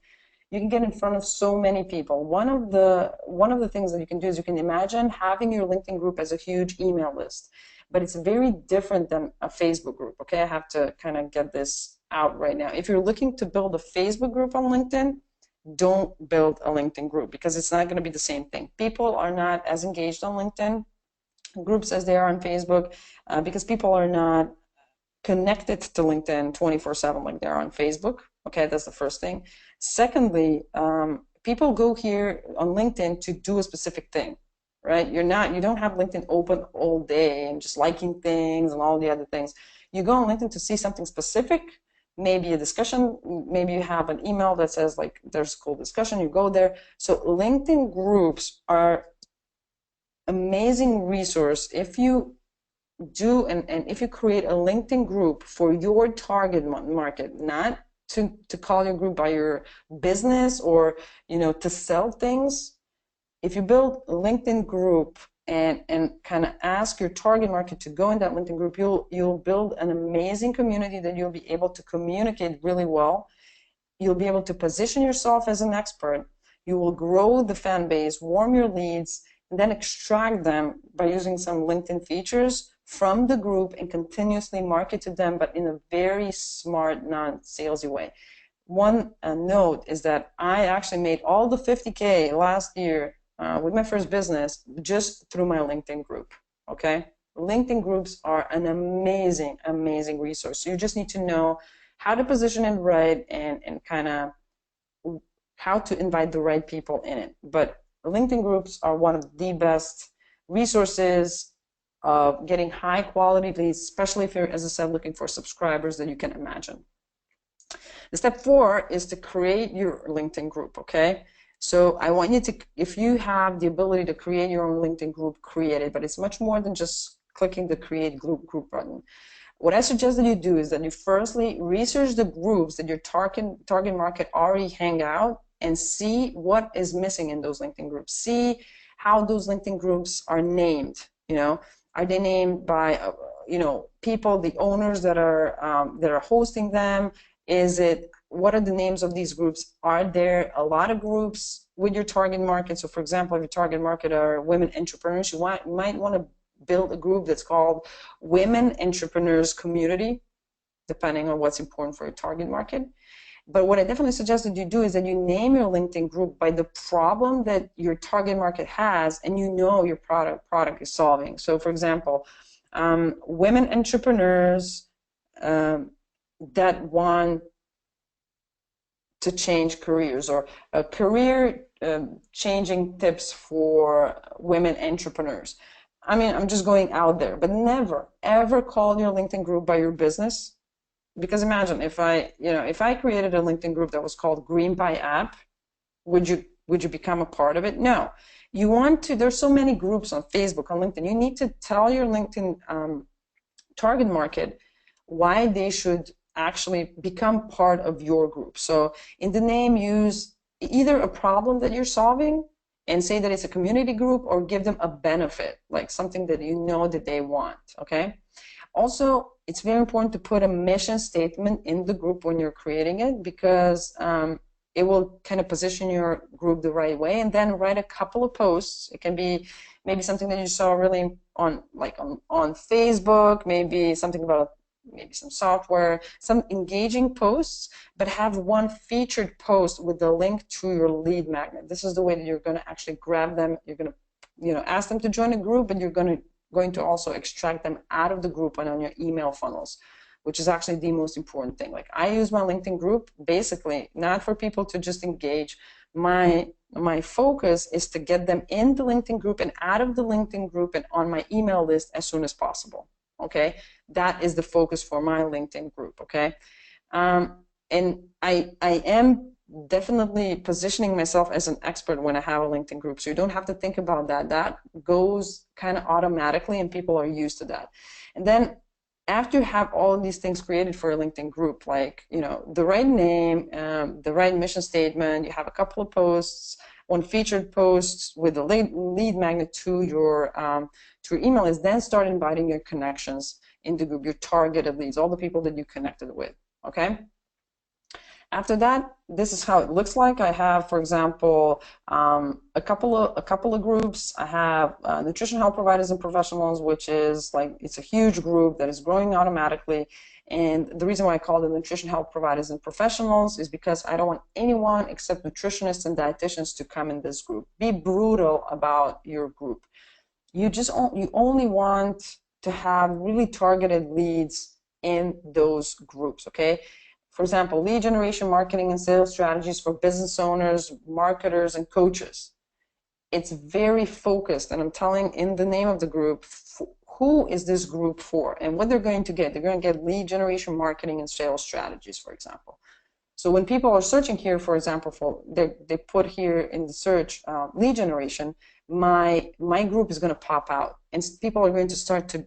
you can get in front of so many people. One of the things that you can do is you can imagine having your LinkedIn group as a huge email list, but it's very different than a Facebook group. Okay, I have to kind of get this out right now. If you're looking to build a Facebook group on LinkedIn, don't build a LinkedIn group because it's not going to be the same thing. People are not as engaged on LinkedIn groups as they are on Facebook because people are not connected to LinkedIn 24/7 like they are on Facebook. Okay, that's the first thing. Secondly, people go here on LinkedIn to do a specific thing, right? You don't have LinkedIn open all day and just liking things and all the other things. You go on LinkedIn to see something specific, maybe a discussion, maybe you have an email that says like there's a cool discussion, you go there. So LinkedIn groups are amazing resource if you do and if you create a LinkedIn group for your target market, not to call your group by your business or to sell things. If you build a LinkedIn group and kind of ask your target market to go in that LinkedIn group, you'll build an amazing community that you'll be able to communicate really well. You'll be able to position yourself as an expert. You will grow the fan base, warm your leads, and then extract them by using some LinkedIn features from the group and continuously market to them, but in a very smart, non-salesy way. One note is that I actually made all the 50K last year with my first business just through my LinkedIn group, okay? LinkedIn groups are an amazing, amazing resource. So you just need to know how to position it right and kind of how to invite the right people in it. But LinkedIn groups are one of the best resources of getting high quality leads, especially if you're, as I said, looking for subscribers that you can imagine. The step 4 is to create your LinkedIn group, okay? So I want you to, if you have the ability to create your own LinkedIn group, create it, but it's much more than just clicking the create group button. What I suggest that you do is that you firstly research the groups that your target market already hang out and see what is missing in those LinkedIn groups. See how those LinkedIn groups are named, Are they named by, people, the owners that are hosting them? What are the names of these groups? Are there a lot of groups with your target market? So for example, if your target market are women entrepreneurs, you might want to build a group that's called Women Entrepreneurs Community, depending on what's important for your target market. But what I definitely suggest that you do is that you name your LinkedIn group by the problem that your target market has and your product is solving. So for example, women entrepreneurs that want to change careers, or career changing tips for women entrepreneurs. I mean, I'm just going out there, but never ever call your LinkedIn group by your business. Because imagine if I created a LinkedIn group that was called Green by App, would you become a part of it? No. You want to, there's so many groups on Facebook, on LinkedIn. You need to tell your LinkedIn target market why they should actually become part of your group. So in the name, use either a problem that you're solving and say that it's a community group, or give them a benefit, like something that that they want, okay? Also, it's very important to put a mission statement in the group when you're creating it, because it will kind of position your group the right way. And then write a couple of posts. It can be maybe something that you saw really on Facebook, maybe something about maybe some software, some engaging posts, but have one featured post with the link to your lead magnet. This is the way that you're going to actually grab them. You're going to ask them to join a group, but you're going to also extract them out of the group and on your email funnels, which is actually the most important thing. Like, I use my LinkedIn group basically not for people to just engage, My focus is to get them in the LinkedIn group and out of the LinkedIn group and on my email list as soon as possible. Okay, that is the focus for my LinkedIn group. Okay, and I am definitely positioning myself as an expert when I have a LinkedIn group. So you don't have to think about that. That goes kind of automatically, and people are used to that. And then after you have all of these things created for a LinkedIn group, like, you know, the right name, the right mission statement, you have a couple of posts, one featured post with the lead magnet to your email is, then start inviting your connections in the group, your targeted leads, all the people that you connected with. Okay. After that, this is how it looks like. I have, for example, a couple of groups. I have nutrition health providers and professionals, which is like, it's a huge group that is growing automatically. And the reason why I call it nutrition health providers and professionals is because I don't want anyone except nutritionists and dietitians to come in this group. Be brutal about your group. You only want to have really targeted leads in those groups. Okay. For example, lead generation, marketing, and sales strategies for business owners, marketers, and coaches. It's very focused, and I'm telling in the name of the group, who is this group for and what they're going to get. They're going to get lead generation, marketing, and sales strategies, for example. So when people are searching here, for example, they put here in the search lead generation, my group is going to pop out, and people are going to start to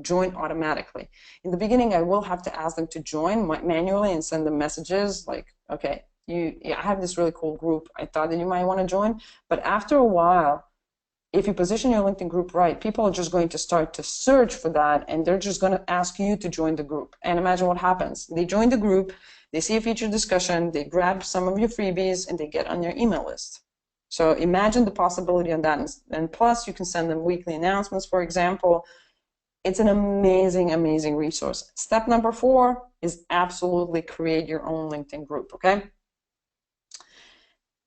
join automatically. In the beginning, I will have to ask them to join manually and send them messages like, okay, I have this really cool group. I thought that you might want to join. But after a while, if you position your LinkedIn group right, people are just going to start to search for that, and they're just going to ask you to join the group. And imagine what happens. They join the group, they see a featured discussion, they grab some of your freebies, and they get on your email list. So imagine the possibility on that. And plus, you can send them weekly announcements, for example. It's an amazing, amazing resource. Step number 4 is absolutely create your own LinkedIn group, okay?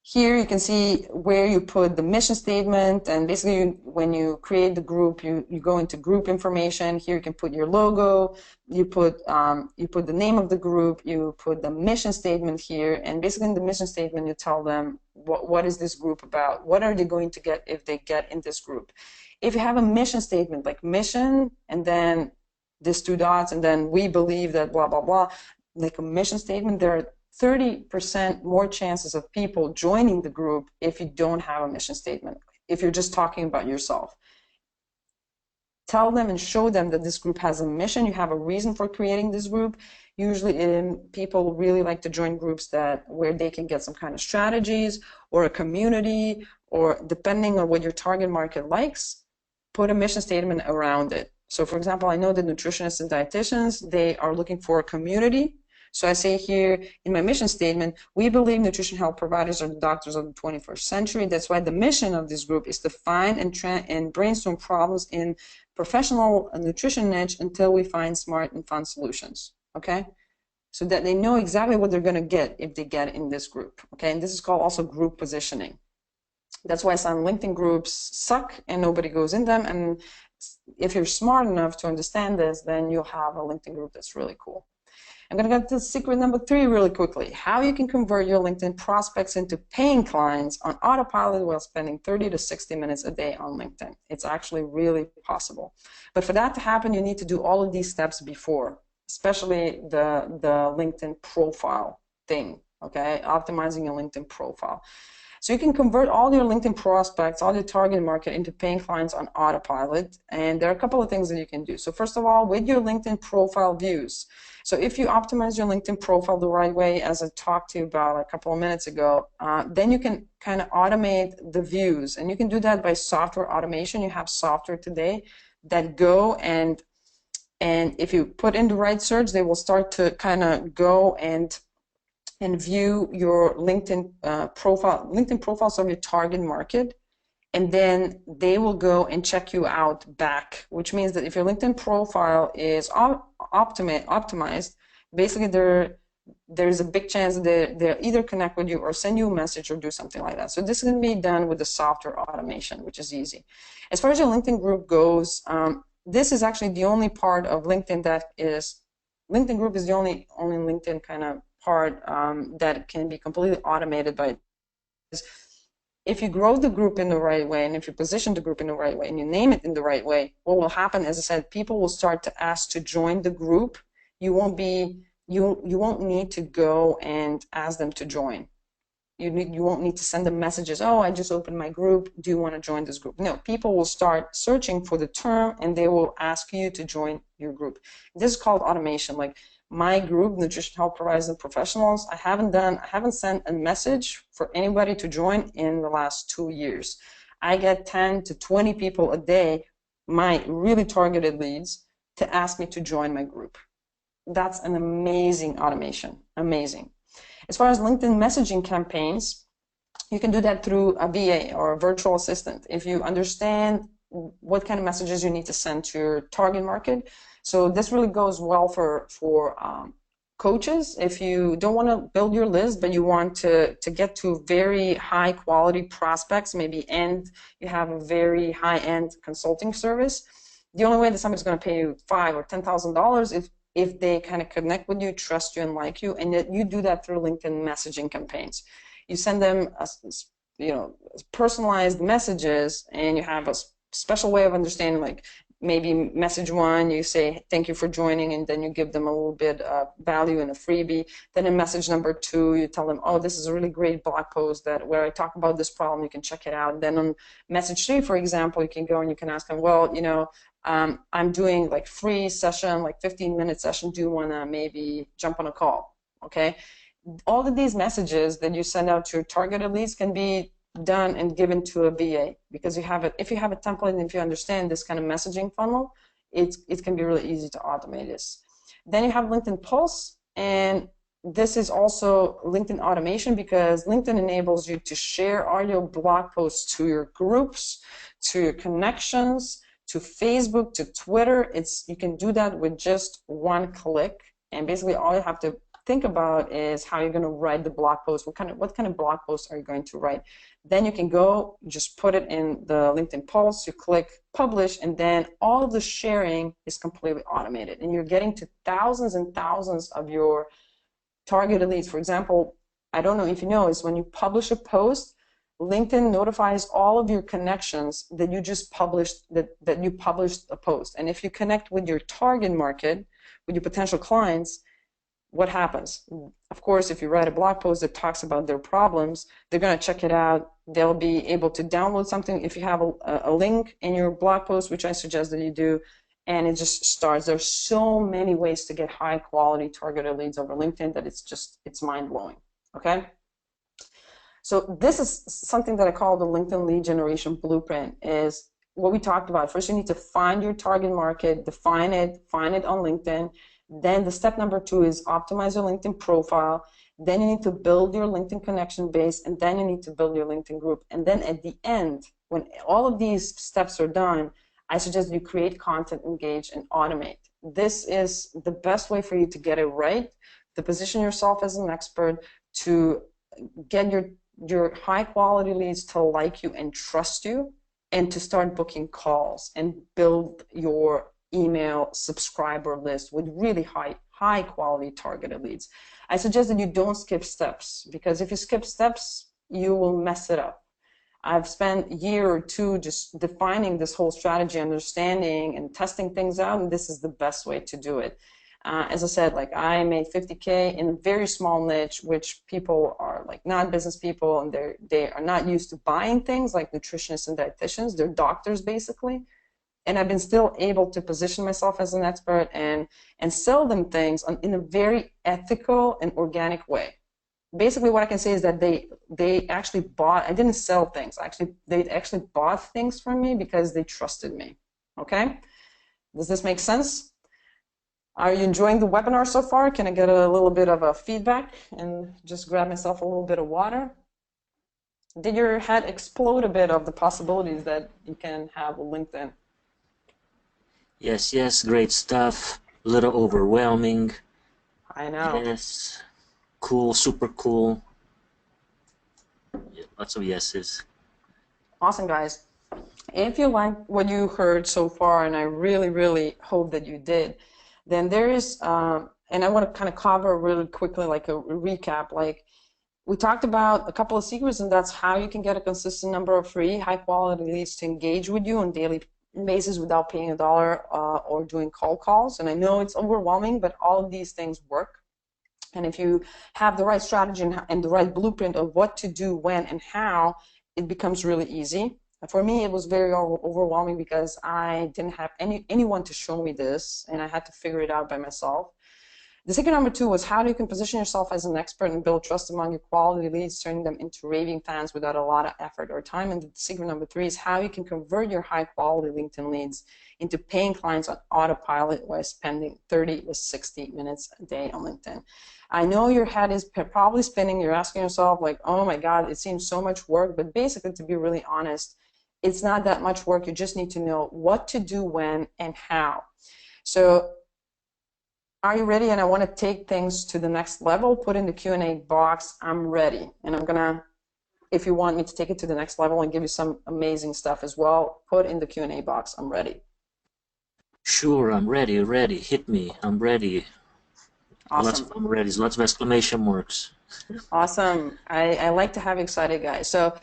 Here you can see where you put the mission statement, and basically when you create the group, you go into group information. Here you can put your logo, you put the name of the group, you put the mission statement here, and basically in the mission statement you tell them what is this group about, what are they going to get if they get in this group. If you have a mission statement like mission and then these 2 dots and then we believe that blah blah blah, like a mission statement, there are 30% more chances of people joining the group if you don't have a mission statement, if you're just talking about yourself. Tell them and show them that this group has a mission, you have a reason for creating this group. Usually people really like to join groups where they can get some kind of strategies or a community, or depending on what your target market likes, put a mission statement around it. So for example, I know that nutritionists and dietitians, they are looking for a community. So I say here in my mission statement, we believe nutrition health providers are the doctors of the 21st century. That's why the mission of this group is to find and brainstorm problems in professional nutrition niche until we find smart and fun solutions. Okay? So that they know exactly what they're going to get if they get in this group. Okay? And this is called also group positioning. That's why some LinkedIn groups suck and nobody goes in them. And if you're smart enough to understand this, then you'll have a LinkedIn group that's really cool. I'm going to get to secret number 3 really quickly. How you can convert your LinkedIn prospects into paying clients on autopilot while spending 30 to 60 minutes a day on LinkedIn. It's actually really possible. But for that to happen, you need to do all of these steps before, especially the LinkedIn profile thing, okay? Optimizing your LinkedIn profile. So you can convert all your LinkedIn prospects, all your target market into paying clients on autopilot. And there are a couple of things that you can do. So first of all, with your LinkedIn profile views. So if you optimize your LinkedIn profile the right way, as I talked to you about a couple of minutes ago, then you can kind of automate the views. And you can do that by software automation. You have software today that go and if you put in the right search, they will start to kind of go and view your LinkedIn profiles of your target market, and then they will go and check you out back, which means that if your LinkedIn profile is optimized, basically there's a big chance that they'll either connect with you or send you a message or do something like that. So this can be done with the software automation, which is easy. As far as your LinkedIn group goes, this is actually the only part of LinkedIn LinkedIn group is the only LinkedIn kind of part that can be completely automated by if you grow the group in the right way, and if you position the group in the right way, and you name it in the right way, what will happen, as I said, people will start to ask to join the group. You won't need to go and ask them to join. You won't need to send them messages, oh, I just opened my group, do you want to join this group? No, people will start searching for the term and they will ask you to join your group. This is called automation. Like my group, Nutrition Health Providers and Professionals, I haven't sent a message for anybody to join in the last 2 years. I get 10 to 20 people a day, my really targeted leads, to ask me to join my group. That's an amazing automation, amazing. As far as LinkedIn messaging campaigns, you can do that through a VA or a virtual assistant. If you understand what kind of messages you need to send to your target market. So this really goes well for coaches. If you don't want to build your list, but you want to get to very high quality prospects, maybe, and you have a very high-end consulting service, the only way that somebody's going to pay you $5,000 or $10,000 if they kind of connect with you, trust you, and like you, and you do that through LinkedIn messaging campaigns. You send them, personalized messages, and you have a special way of understanding, like maybe message one, you say, thank you for joining, and then you give them a little bit of value and a freebie. Then in message number 2, you tell them, oh, this is a really great blog post where I talk about this problem, you can check it out. And then on message 3, for example, you can go and you can ask them, well, I'm doing like free session, like 15-minute session. Do you want to maybe jump on a call? Okay. All of these messages that you send out to your targeted leads can be done and given to a VA, because if you have a template and if you understand this kind of messaging funnel, it can be really easy to automate this. Then you have LinkedIn Pulse, and this is also LinkedIn automation, because LinkedIn enables you to share all your blog posts to your groups, to your connections, to Facebook, to Twitter. You can do that with just one click, and basically all you have to think about is how you're going to write the blog post. What kind of blog post are you going to write? Then you can go, just put it in the LinkedIn Pulse, you click publish, and then all of the sharing is completely automated, and you're getting to thousands and thousands of your targeted leads. For example, I don't know if you know, is when you publish a post, LinkedIn notifies all of your connections that you just published, that you published a post. And if you connect with your target market, with your potential clients, what happens? Of course, if you write a blog post that talks about their problems, they're going to check it out. They'll be able to download something if you have a link in your blog post, which I suggest that you do, and it just starts. There's so many ways to get high quality targeted leads over LinkedIn that it's mind-blowing. Okay? So this is something that I call the LinkedIn lead generation blueprint. Is what we talked about. First, you need to find your target market, define it, find it on LinkedIn. Then the step number 2 is optimize your LinkedIn profile. Then you need to build your LinkedIn connection base, and then you need to build your LinkedIn group. And then at the end, when all of these steps are done, I suggest you create content, engage, and automate. This is the best way for you to get it right, to position yourself as an expert, to get your high quality leads to like you and trust you, and to start booking calls and build your email subscriber list with really high quality targeted leads. I suggest that you don't skip steps, because if you skip steps, you will mess it up. I've spent a year or 2 just defining this whole strategy, understanding and testing things out, and this is the best way to do it. As I said, like I made $50K in a very small niche, which people are like not business people, and they are not used to buying things like nutritionists and dietitians. They're doctors basically. And I've been still able to position myself as an expert and sell them things in a very ethical and organic way. Basically, what I can say is that they actually bought. I didn't sell things. They actually bought things from me because they trusted me. Okay? Does this make sense? Are you enjoying the webinar so far? Can I get a little bit of a feedback and just grab myself a little bit of water? Did your head explode a bit of the possibilities that you can have with LinkedIn? Yes, great stuff. A little overwhelming. I know. Yes, cool, super cool. Yeah, lots of yeses. Awesome, guys. If you like what you heard so far, and I really, really hope that you did, then there is, and I want to kind of cover really quickly, like a recap, like we talked about a couple of secrets, and that's how you can get a consistent number of free, high-quality leads to engage with you on a daily basis without paying a dollar or doing cold calls. And I know it's overwhelming, but all of these things work. And if you have the right strategy and the right blueprint of what to do, when, and how, it becomes really easy. For me, it was very overwhelming because I didn't have anyone to show me this, and I had to figure it out by myself. The secret number 2 was how you can position yourself as an expert and build trust among your quality leads, turning them into raving fans without a lot of effort or time. And the secret number 3 is how you can convert your high quality LinkedIn leads into paying clients on autopilot while spending 30 to 60 minutes a day on LinkedIn. I know your head is probably spinning. You're asking yourself like, oh my God, it seems so much work. But basically, to be really honest, it's not that much work. You just need to know what to do, when, and how. So are you ready? And I want to take things to the next level. Put in the Q&A box, I'm ready. And I'm going to, if you want me to take it to the next level and give you some amazing stuff as well, put in the Q&A box, I'm ready. Sure, I'm ready, ready. Hit me, I'm ready. Awesome. I'm ready. Lots of exclamation marks. Awesome. I like to have excited guys. So,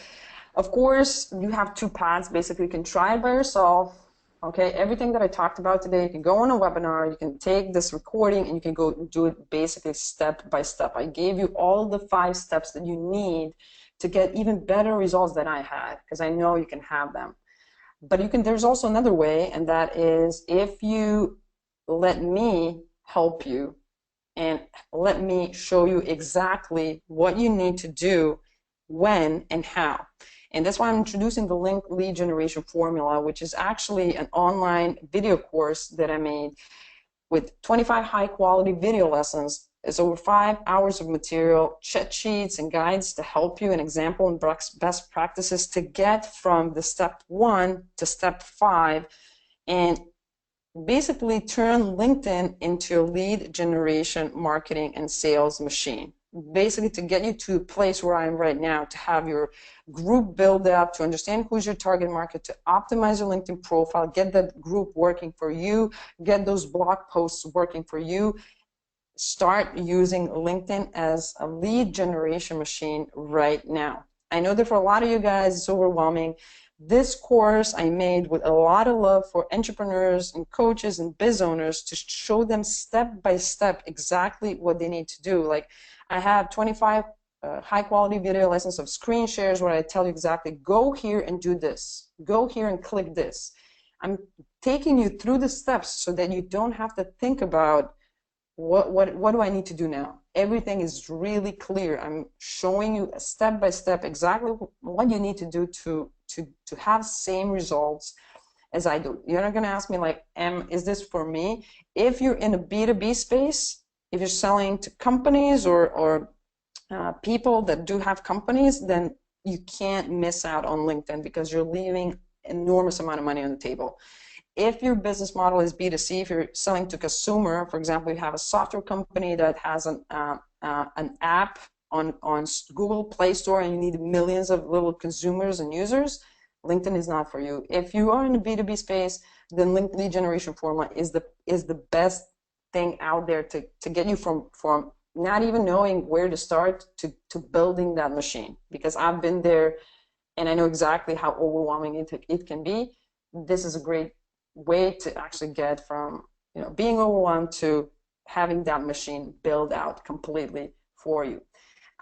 of course, you have 2 paths. Basically, you can try it by yourself. Okay, everything that I talked about today, you can go on a webinar, you can take this recording, and you can go do it basically step by step. I gave you all the 5 steps that you need to get even better results than I had, because I know you can have them. But you can. There's also another way, and that is if you let me help you and let me show you exactly what you need to do, when, and how. And that's why I'm introducing the link lead generation formula, which is actually an online video course that I made with 25 high quality video lessons. It's over 5 hours of material, cheat sheets and guides to help you, an example and best practices to get from the step 1 to step 5 and basically turn LinkedIn into a lead generation, marketing, and sales machine. Basically to get you to a place where I am right now, to have your group build up, to understand who's your target market, to optimize your LinkedIn profile, get that group working for you, get those blog posts working for you, start using LinkedIn as a lead generation machine right now. I know that for a lot of you guys, it's overwhelming. This course I made with a lot of love for entrepreneurs and coaches and biz owners to show them step by step exactly what they need to do. Like I have 25 high quality video lessons of screen shares where I tell you exactly, go here and do this. Go here and click this. I'm taking you through the steps so that you don't have to think about what do I need to do now? Everything is really clear. I'm showing you step by step exactly what you need to do to have same results as I do. You're not going to ask me like, is this for me? If you're in a B2B space, if you're selling to companies or people that do have companies, then you can't miss out on LinkedIn because you're leaving enormous amount of money on the table. If your business model is B2C, if you're selling to consumer, for example, you have a software company that has an app on Google Play Store and you need millions of little consumers and users, LinkedIn is not for you. If you are in the B2B space, then lead generation formula is the best thing out there to get you from not even knowing where to start to building that machine. Because I've been there and I know exactly how overwhelming it can be. This is a great way to actually get from being overwhelmed to having that machine build out completely for you.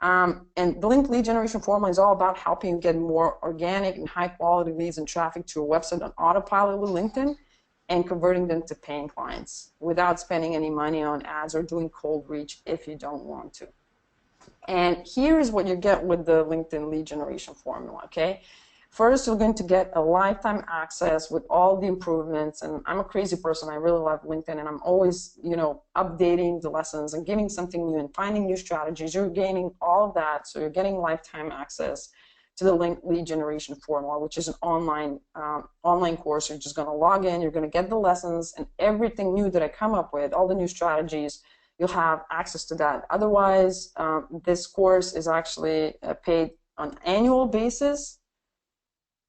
And the link lead generation formula is all about helping you get more organic and high quality leads and traffic to your website on autopilot with LinkedIn and converting them to paying clients without spending any money on ads or doing cold reach if you don't want to. And here is what you get with the LinkedIn lead generation formula, okay? First, you're going to get a lifetime access with all the improvements. And I'm a crazy person. I really love LinkedIn, and I'm always, updating the lessons and giving something new and finding new strategies. You're gaining all of that, so you're getting lifetime access to the lead generation formula, which is an online course. You're just going to log in. You're going to get the lessons and everything new that I come up with, all the new strategies. You'll have access to that. Otherwise, this course is actually paid on an annual basis.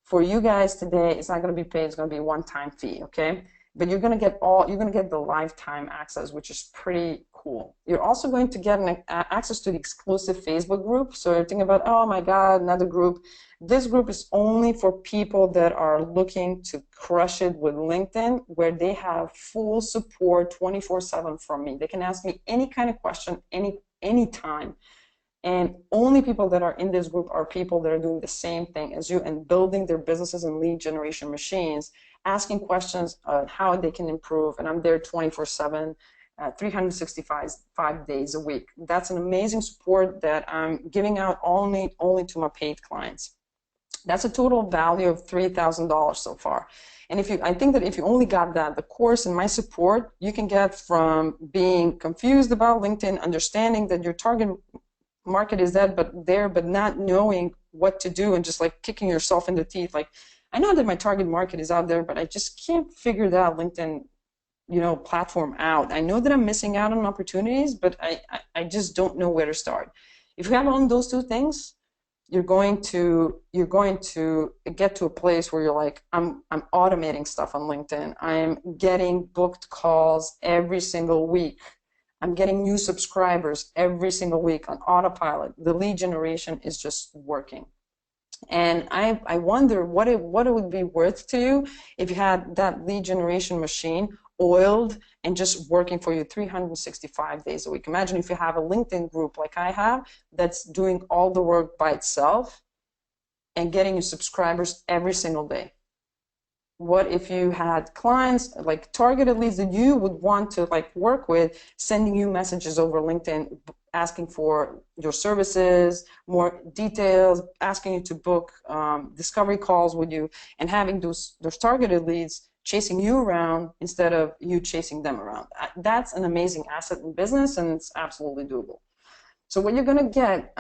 For you guys today, it's not going to be paid. It's going to be a one-time fee, okay? But you're going to get the lifetime access, which is pretty cool. You're also going to get access to the exclusive Facebook group. So you're thinking about, oh my God, another group. This group is only for people that are looking to crush it with LinkedIn, where they have full support 24/7 from me. They can ask me any kind of question, anytime. And only people that are in this group are people that are doing the same thing as you and building their businesses and lead generation machines, asking questions on how they can improve. And I'm there 24/7, 365 days a week. That's an amazing support that I'm giving out only to my paid clients. That's a total value of $3,000 so far. And I think that if you only got that, the course and my support, you can get from being confused about LinkedIn, understanding that your target market is that, but not knowing what to do and just like kicking yourself in the teeth. Like, I know that my target market is out there, but I just can't figure that LinkedIn, platform out. I know that I'm missing out on opportunities, but I just don't know where to start. If you have on those two things, you're going to get to a place where you're like, I'm automating stuff on LinkedIn. I'm getting booked calls every single week. I'm getting new subscribers every single week on Autopilot. The lead generation is just working. And I wonder what it would be worth to you if you had that lead generation machine oiled and just working for you 365 days a week. Imagine if you have a LinkedIn group like I have that's doing all the work by itself and getting you subscribers every single day. What if you had clients, like targeted leads that you would want to like work with, sending you messages over LinkedIn, asking for your services, more details, asking you to book discovery calls with you, and having those targeted leads chasing you around instead of you chasing them around. That's an amazing asset in business, and it's absolutely doable. So what you're going to get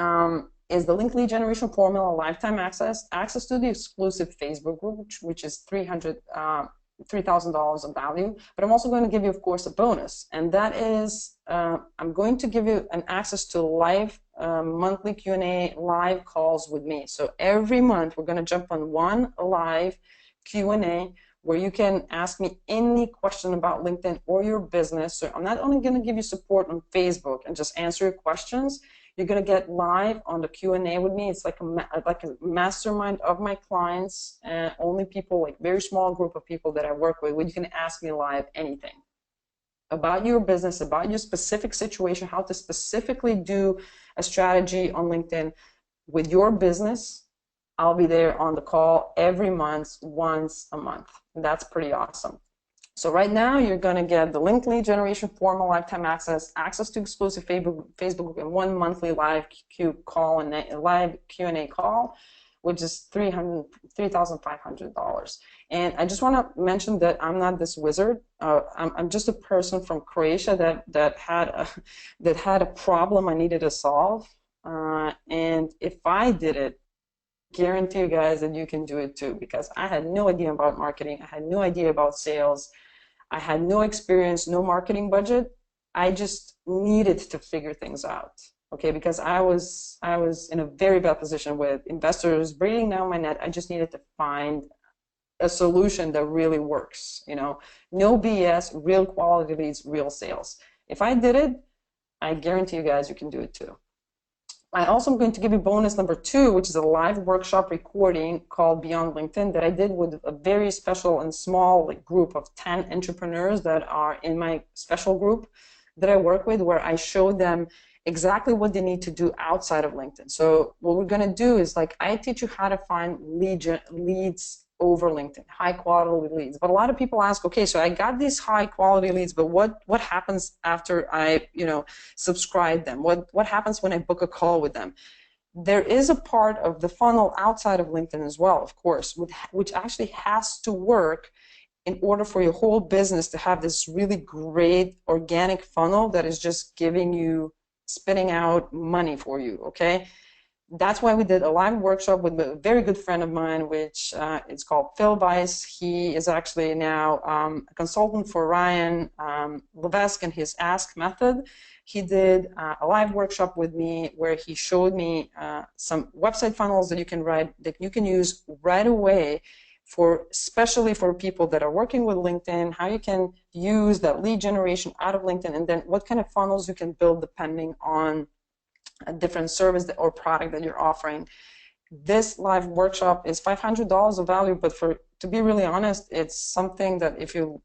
is the link lead generation formula, lifetime access to the exclusive Facebook group, which is $3,000 of value. But I'm also going to give you, of course, a bonus, and that is I'm going to give you an access to live monthly Q&A live calls with me. So every month we're going to jump on one live Q&A where you can ask me any question about LinkedIn or your business. So I'm not only going to give you support on Facebook and just answer your questions. You're going to get live on the Q&A with me. It's like a mastermind of my clients, and only people, like very small group of people that I work with, where you can ask me live anything about your business, about your specific situation, how to specifically do a strategy on LinkedIn with your business. I'll be there on the call every month, once a month. That's pretty awesome. So right now, you're going to get the link lead generation formal lifetime access to exclusive Facebook and one monthly live call and live Q&A call, which is $3,500. And I just want to mention that I'm not this wizard. I'm just a person from Croatia that had a problem I needed to solve. And if I did it, guarantee you guys that you can do it too, because I had no idea about marketing. I had no idea about sales. I had no experience, no marketing budget. I just needed to figure things out, okay? Because I was in a very bad position with investors breathing down my neck. I just needed to find a solution that really works, no BS, real quality leads, real sales. If I did it, I guarantee you guys you can do it too. I also am going to give you bonus number 2, which is a live workshop recording called Beyond LinkedIn that I did with a very special and small group of 10 entrepreneurs that are in my special group that I work with, where I show them exactly what they need to do outside of LinkedIn. So what we're going to do is, like, I teach you how to find leads over LinkedIn, high quality leads. But a lot of people ask, okay, so I got these high quality leads, but what happens after I subscribe them? What happens when I book a call with them? There is a part of the funnel outside of LinkedIn as well, of course, which actually has to work in order for your whole business to have this really great organic funnel that is just spitting out money for you, okay? That's why we did a live workshop with a very good friend of mine, which is called Phil Weiss. He is actually now a consultant for Ryan Levesque and his Ask method. He did a live workshop with me where he showed me some website funnels that you can write, that you can use right away especially for people that are working with LinkedIn, how you can use that lead generation out of LinkedIn, and then what kind of funnels you can build depending on a different service or product that you're offering. This live workshop is $500 of value, but to be really honest, it's something that if you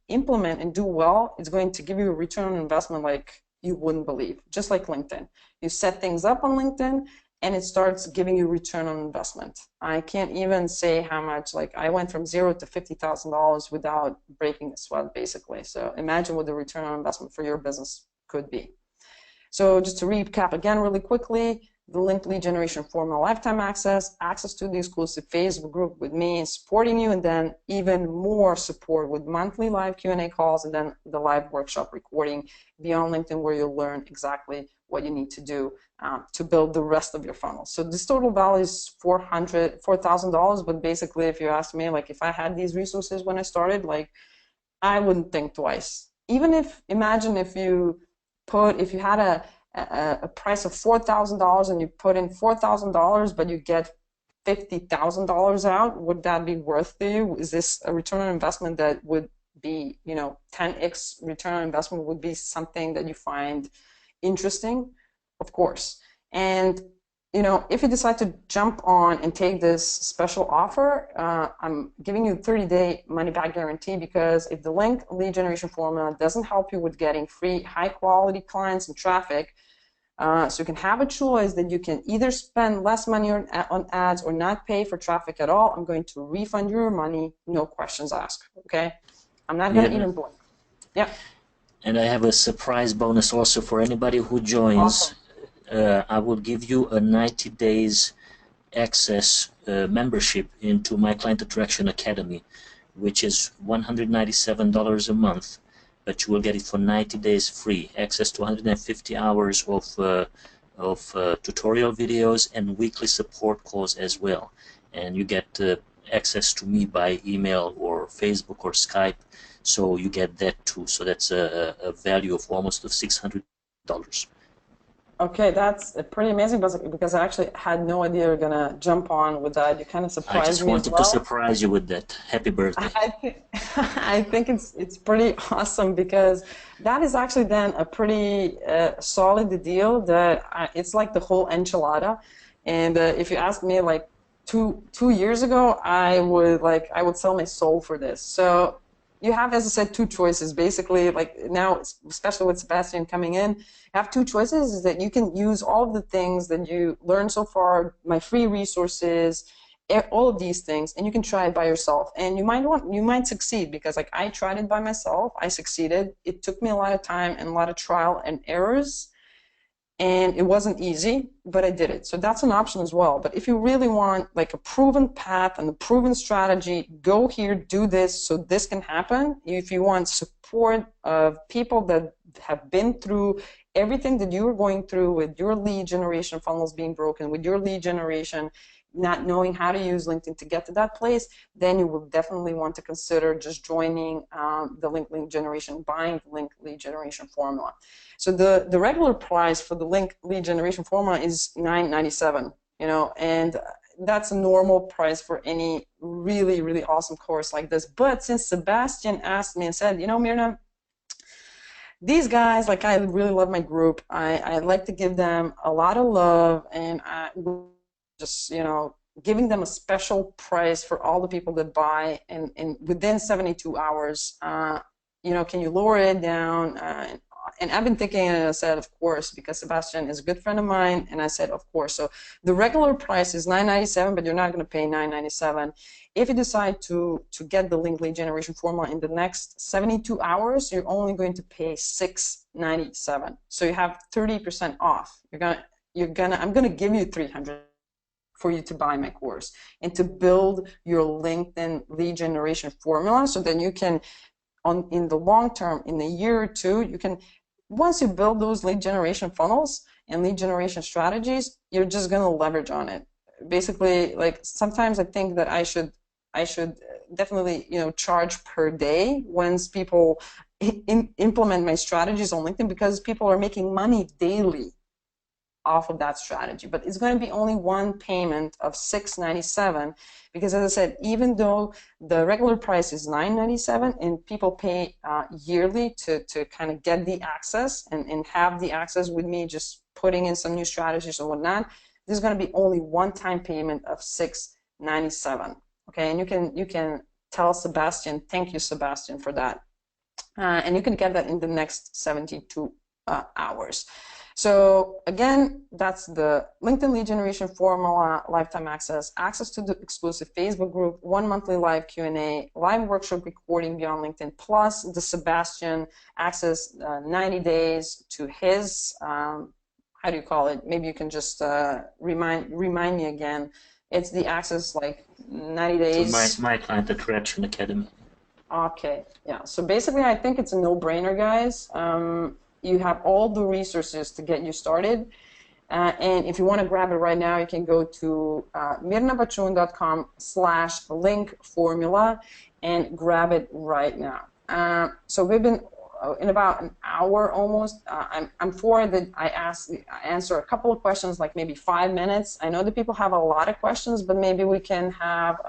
implement and do well, it's going to give you a return on investment like you wouldn't believe. Just like LinkedIn, you set things up on LinkedIn and it starts giving you return on investment. I can't even say how much, like I went from $0 to $50,000 without breaking a sweat, basically. So imagine what the return on investment for your business could be. So just to recap again really quickly, the linked lead generation formula: lifetime access, access to the exclusive Facebook group with me supporting you, and then even more support with monthly live Q&A calls, and then the live workshop recording beyond LinkedIn where you'll learn exactly what you need to do to build the rest of your funnel. So this total value is $4,000, but basically if you ask me, like if I had these resources when I started, like I wouldn't think twice. Even if, imagine if you had a price of $4,000 and you put in $4,000 but you get $50,000 out, would that be worth to you? Is this a return on investment that would be, 10x return on investment would be something that you find interesting? Of course. And if you decide to jump on and take this special offer, I'm giving you a 30-day money-back guarantee, because if the link lead generation formula doesn't help you with getting free, high-quality clients and traffic, so you can have a choice that you can either spend less money on ads or not pay for traffic at all, I'm going to refund your money, no questions asked, okay? I'm not going to even blink. Yeah. And I have a surprise bonus also for anybody who joins. Awesome. I will give you a 90 days access membership into my Client Attraction Academy, which is $197 a month, but you will get it for 90 days free. Access to 150 hours of tutorial videos and weekly support calls as well. And you get access to me by email or Facebook or Skype, so you get that too. So that's a value of almost $600. Okay, that's pretty amazing, because I actually had no idea you're gonna jump on with that. You kind of I surprised just me as wanted to well. surprise you with that. Happy birthday. I think it's pretty awesome, because that is actually then a pretty solid deal. That it's like the whole enchilada. And if you ask me, like two years ago, I would sell my soul for this. So you have, as I said, two choices. Basically, like now, especially with Sebastian coming in, you have two choices. Is that you can use all of the things that you learned so far, my free resources, all of these things, and you can try it by yourself. And you might succeed, because like I tried it by myself, I succeeded. It took me a lot of time and a lot of trial and errors, and it wasn't easy, but I did it. So that's an option as well. But if you really want like a proven path and a proven strategy, go here, do this, so this can happen. If you want support of people that have been through everything that you're going through with your lead generation funnels being broken, with your lead generation not knowing how to use LinkedIn to get to that place, then you will definitely want to consider just joining the link lead generation, buying the link lead generation formula. So the regular price for the link lead generation formula is $997, and that's a normal price for any really, really awesome course like this. But since Sebastian asked me and said, Mirna, these guys, like, I really love my group. I like to give them a lot of love, and I just, giving them a special price for all the people that buy, and within 72 hours, can you lower it down? And I've been thinking, and I said, of course, because Sebastian is a good friend of mine, and I said, of course. So the regular price is $997, but you're not going to pay $997. If you decide to get the link lead generation formula in the next 72 hours, you're only going to pay $697. So you have 30% off. I'm gonna give you $300 for you to buy my course and to build your LinkedIn lead generation formula, so that you can, in the long term, in a year or two, you can, once you build those lead generation funnels and lead generation strategies, you're just going to leverage on it. Basically, like, sometimes I think that I should definitely, charge per day once people implement my strategies on LinkedIn, because people are making money daily off of that strategy. But it's going to be only one payment of $697 because, as I said, even though the regular price is $997 and people pay yearly to kind of get the access and have the access with me, just putting in some new strategies and whatnot, this is going to be only one-time payment of $697. Okay, and you can tell Sebastian, thank you, Sebastian, for that. And you can get that in the next 72 hours. So again, that's the LinkedIn lead generation formula, lifetime access, access to the exclusive Facebook group, 1 monthly live Q&A, live workshop recording beyond LinkedIn, plus the Sebastian access 90 days to his, how do you call it? Maybe you can just remind me again. It's the access like 90 days. To my client attraction academy. Okay, yeah. So basically, I think it's a no-brainer, guys. You have all the resources to get you started. And if you want to grab it right now, you can go to mirnabachun.com/link formula and grab it right now. So we've been in about an hour almost. I'm for that. I answer a couple of questions, like maybe 5 minutes. I know that people have a lot of questions, but maybe we can have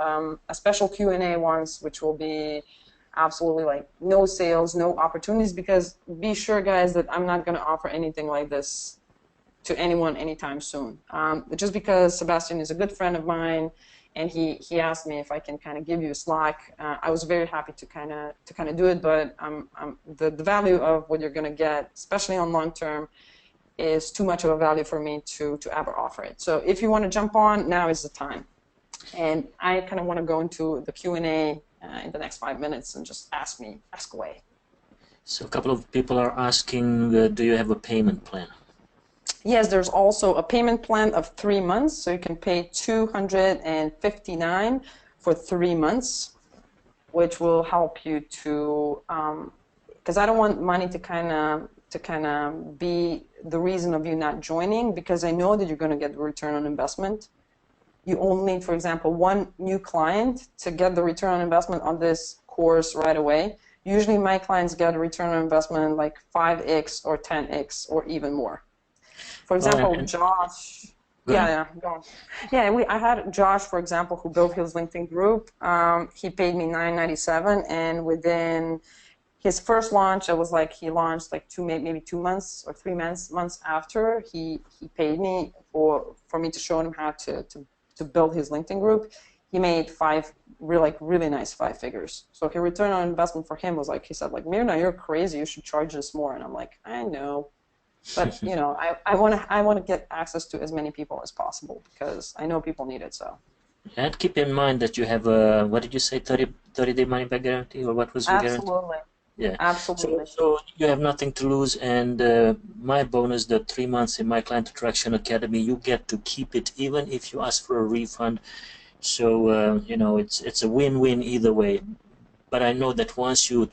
a special Q&A once, which will be absolutely like no sales, no opportunities, because be sure, guys, that I'm not going to offer anything like this to anyone anytime soon. Just because Sebastian is a good friend of mine, and he asked me if I can kind of give you a slack. I was very happy to kind of do it, but the value of what you're going to get, especially on long term, is too much of a value for me to ever offer it. So if you want to jump on, now is the time. And I kind of want to go into the Q&A in the next 5 minutes and just ask away. So a couple of people are asking, do you have a payment plan? Yes, there's also a payment plan of 3 months, so you can pay $259 for 3 months, which will help you to, because I don't want money to kind of be the reason of you not joining, because I know that you're going to get the return on investment. You only need, for example, one new client to get the return on investment on this course right away. Usually my clients get a return on investment like 5x or 10x or even more. For example, Josh, go on. Yeah, I had Josh, for example, who built his LinkedIn group. He paid me $997, and within his first launch, it was like he launched like maybe 2 months or 3 months after he paid me for me to show him how to build his LinkedIn group. He made really nice 5 figures. So his return on investment for him was like, he said like, Mirna, you're crazy. You should charge this more. And I'm like, I know. But you know, I want to get access to as many people as possible because I know people need it. So. And keep in mind that you have a, what did you say, 30-day money back guarantee, or what was your guarantee? Absolutely. Yeah. Absolutely. So you have nothing to lose, and my bonus, the 3 months in my Client Attraction Academy, you get to keep it even if you ask for a refund. So you know, it's a win-win either way. But I know that once you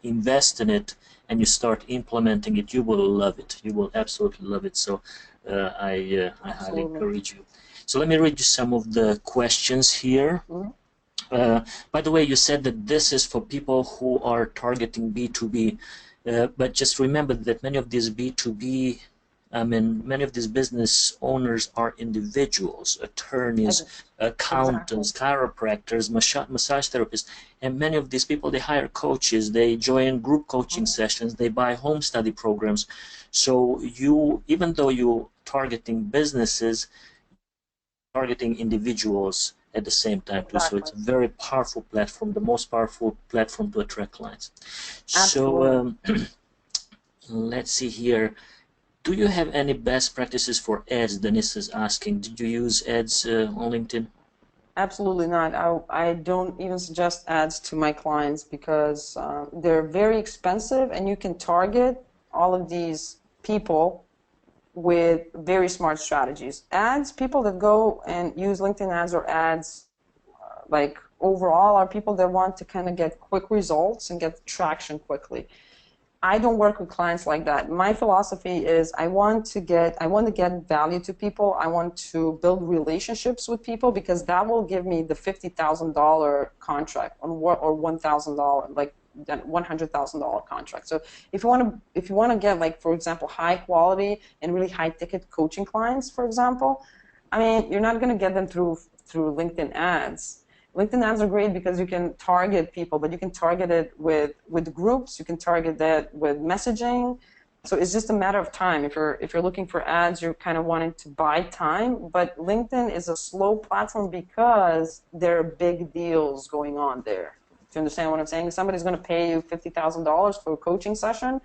invest in it and you start implementing it, you will love it. You will absolutely love it. So I highly encourage you. So let me read you some of the questions here. By the way, you said that this is for people who are targeting B2B, but just remember that many of these B2B, many of these business owners are individuals, attorneys, accountants, chiropractors, massage therapists, and many of these people, they hire coaches, they join group coaching sessions, they buy home study programs. So even though you're targeting businesses, targeting individuals at the same time too. So it's a very powerful platform, the most powerful platform to attract clients. Absolutely. So let's see here. Do you have any best practices for ads? Denise is asking. Did you use ads on LinkedIn? Absolutely not. I don't even suggest ads to my clients because they're very expensive, and you can target all of these people with very smart strategies. Ads, people that go and use LinkedIn ads or ads, like overall, are people that want to kind of get quick results and get traction quickly. I don't work with clients like that. My philosophy is I want to get value to people. I want to build relationships with people because that will give me the $50,000 contract or $1,000. Like that $100,000 contract. So if you want to get, like, for example, high quality and really high ticket coaching clients, for example, I mean, you're not going to get them through LinkedIn ads. LinkedIn ads are great because you can target people, but you can target it with groups. You can target that with messaging. So it's just a matter of time. If you're looking for ads, you're kind of wanting to buy time. But LinkedIn is a slow platform because there are big deals going on there. Do you understand what I'm saying? If somebody's going to pay you $50,000 for a coaching session,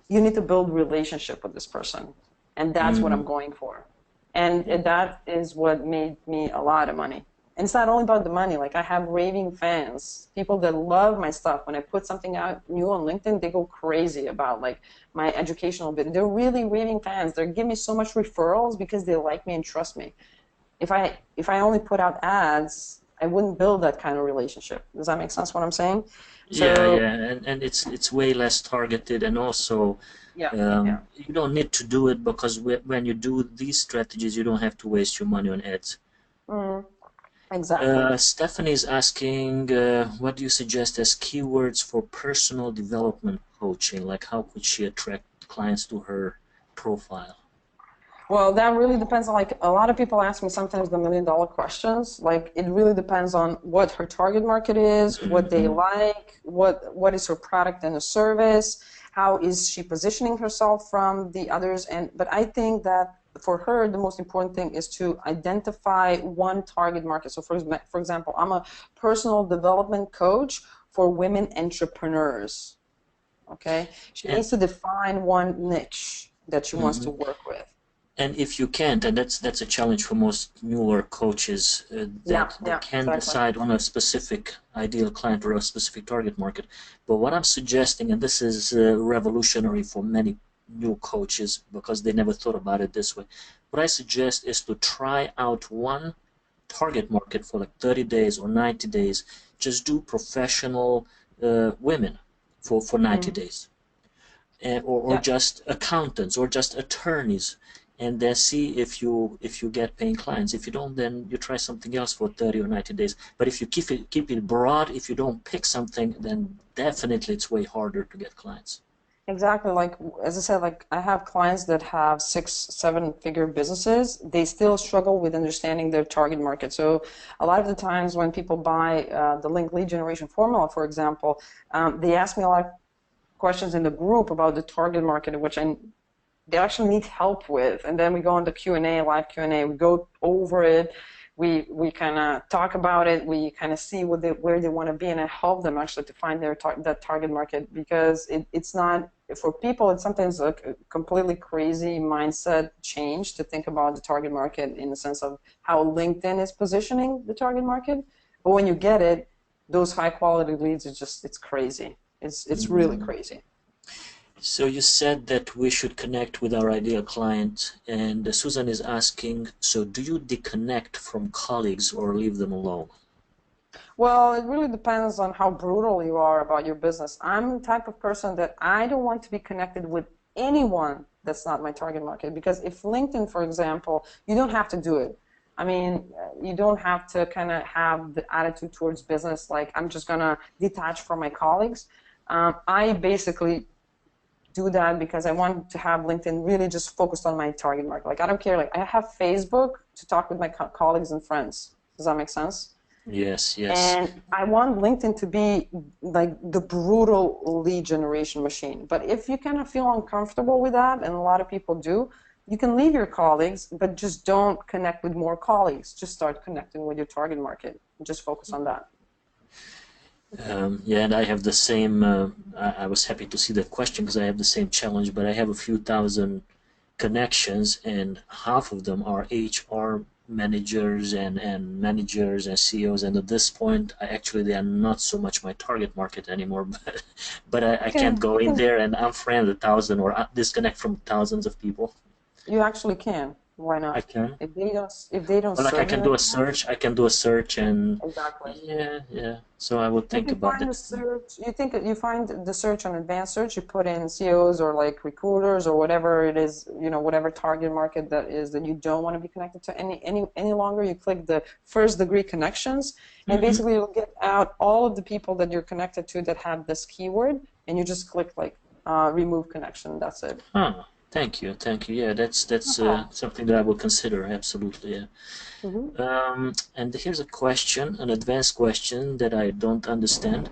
you need to build relationship with this person, and that's what I'm Mm, going for. And that is what made me a lot of money. And it's not only about the money. Like, I have raving fans, people that love my stuff. When I put something out new on LinkedIn, they go crazy about, like, my educational bit. They're really raving fans. They give me so much referrals because they like me and trust me. If I only put out ads, I wouldn't build that kind of relationship. Does that make sense what I'm saying? yeah, So yeah, and it's way less targeted, and also yeah, yeah. you don't need to do it because when you do these strategies, you don't have to waste your money on ads. Mm, exactly. Stephanie is asking, what do you suggest as keywords for personal development coaching? Like, how could she attract clients to her profile? Well, that really depends on, like, a lot of people ask me sometimes the $1 million questions. Like, it really depends on what her target market is, what they Hmm. like, what is her product and a service, how is she positioning herself from the others. And but I think that for her, the most important thing is to identify one target market. So for example, I'm a personal development coach for women entrepreneurs. Okay, she And needs to define one niche that she wants to mhm. work with. And if you can't, and that's a challenge for most newer coaches, Yeah, that they yeah, can exactly. decide on a specific ideal client or a specific target market. But what I'm suggesting, and this is revolutionary for many new coaches because they never thought about it this way, what I suggest is to try out one target market for like 30 days or 90 days. Just do professional women for 90 Mm, days, or yeah, just accountants or just attorneys, and then see if you get paying clients. If you don't, then you try something else for 30 or 90 days. But if you keep it broad, if you don't pick something, then definitely it's way harder to get clients. exactly. Like, as I said, like, I have clients that have 6, 7 figure businesses. They still struggle with understanding their target market. So a lot of the times when people buy the link lead generation formula, for example, they ask me a lot of questions in the group about the target market, which they actually need help with. And then we go on the Q&A, live Q&A. We go over it. We kind of talk about it. We kind of see where they want to be, and I help them actually to find that target market, because it's not for people. It's sometimes a completely crazy mindset change to think about the target market in the sense of how LinkedIn is positioning the target market. But when you get it, those high quality leads are just, it's crazy. It's really Mm. crazy. So you said that we should connect with our ideal client, and Susan is asking, so do you disconnect from colleagues or leave them alone? Well, it really depends on how brutal you are about your business. I'm the type of person that I don't want to be connected with anyone that's not my target market. Because if LinkedIn, for example, you don't have to do it. I mean, you don't have to kind of have the attitude towards business like, I'm just going to detach from my colleagues. I basically do that because I want to have LinkedIn really just focused on my target market. Like, I don't care. Like, I have Facebook to talk with my colleagues and friends. Does that make sense? Yes, yes. And I want LinkedIn to be like the brutal lead generation machine. But if you kind of feel uncomfortable with that, and a lot of people do, you can leave your colleagues, but just don't connect with more colleagues. Just start connecting with your target market. Just focus on that. Yeah, and I have the same. I was happy to see that question because I have the same challenge, but I have a few thousand connections, and half of them are HR managers and managers and CEOs. And at this point, they are not so much my target market anymore. But I can't go You in can, there and unfriend a thousand or disconnect from thousands of people. you actually can. Why I not? can. If they don't Well, like I serve can you do a anything, search. I can do a search, and exactly. yeah, yeah. So I will If think you about find the that. search, you find the search on advanced search, you put in CEOs or like recruiters or whatever it is, whatever target market that is that you don't want to be connected to any longer. You click the first degree connections, and Mm-hmm. basically you'll get out all of the people that you're connected to that have this keyword, and you just click like remove connection. That's it. Ah, thank you, thank you. Yeah, No that's problem. something that I will consider. Absolutely. Yeah. Hmm. And here's a question, an advanced question that I don't understand.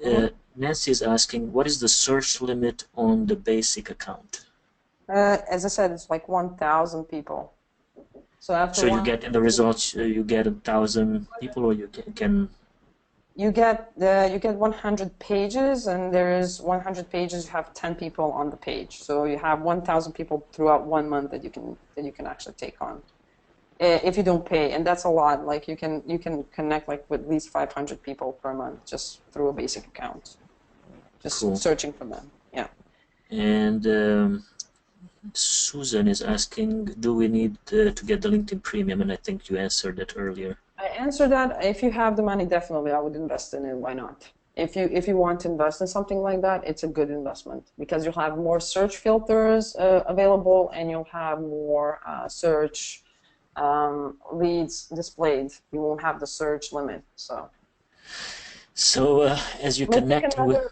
Hmm. Nancy is asking, what is the search limit on the basic account? As I said, it's like 1,000 people. So after So you one. get in the results, you get 1,000 people, or you can. You get 100 pages, and there is 100 pages. You have 10 people on the page, so you have 1,000 people throughout 1 month that you can actually take on if you don't pay, and that's a lot. Like you can connect like with at least 500 people per month just through a basic account, just Cool. searching for them. Yeah. And Susan is asking, do we need to get the LinkedIn Premium? And I think you answered that earlier. I answer that if you have the money, definitely I would invest in it. Why not? If you want to invest in something like that, it's a good investment because you'll have more search filters available, and you'll have more search leads displayed. You won't have the search limit. So as you Let's take connect with, another.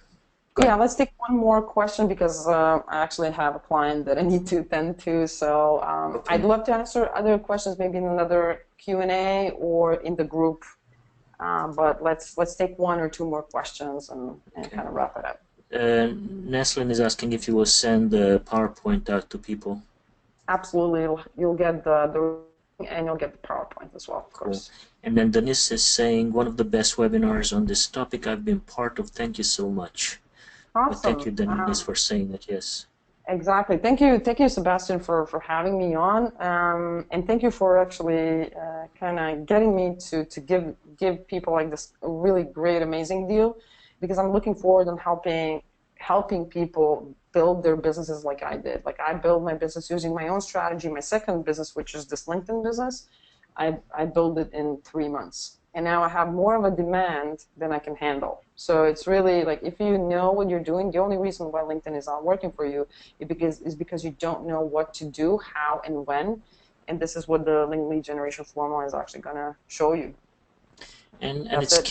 go Yeah, ahead. let's take one more question because I actually have a client that I need to attend to. So I'd Okay. love to answer other questions, maybe in another Q&A or in the group. But let's take one or two more questions and Okay. kind of wrap it up. Neslin is asking if you will send the PowerPoint out to people. Absolutely, you'll get the and you'll get the PowerPoint as well, of Cool. course. And then Denise is saying, one of the best webinars on this topic I've been part of. Thank you so much. Well, thank you, Awesome. Denise, for saying that. Yes. Exactly. Thank you, Sebastian, for having me on, and thank you for actually kind of getting me to give people like this a really great, amazing deal, because I'm looking forward on helping people build their businesses like I did. Like I built my business using my own strategy. My second business, which is this LinkedIn business, I built it in 3 months. And now I have more of a demand than I can handle. So it's really like if you know what you're doing, the only reason why LinkedIn is not working for you is because you don't know what to do, how, and when. And this is what the LinkedIn lead generation formula is actually going to show you. And That's it's it.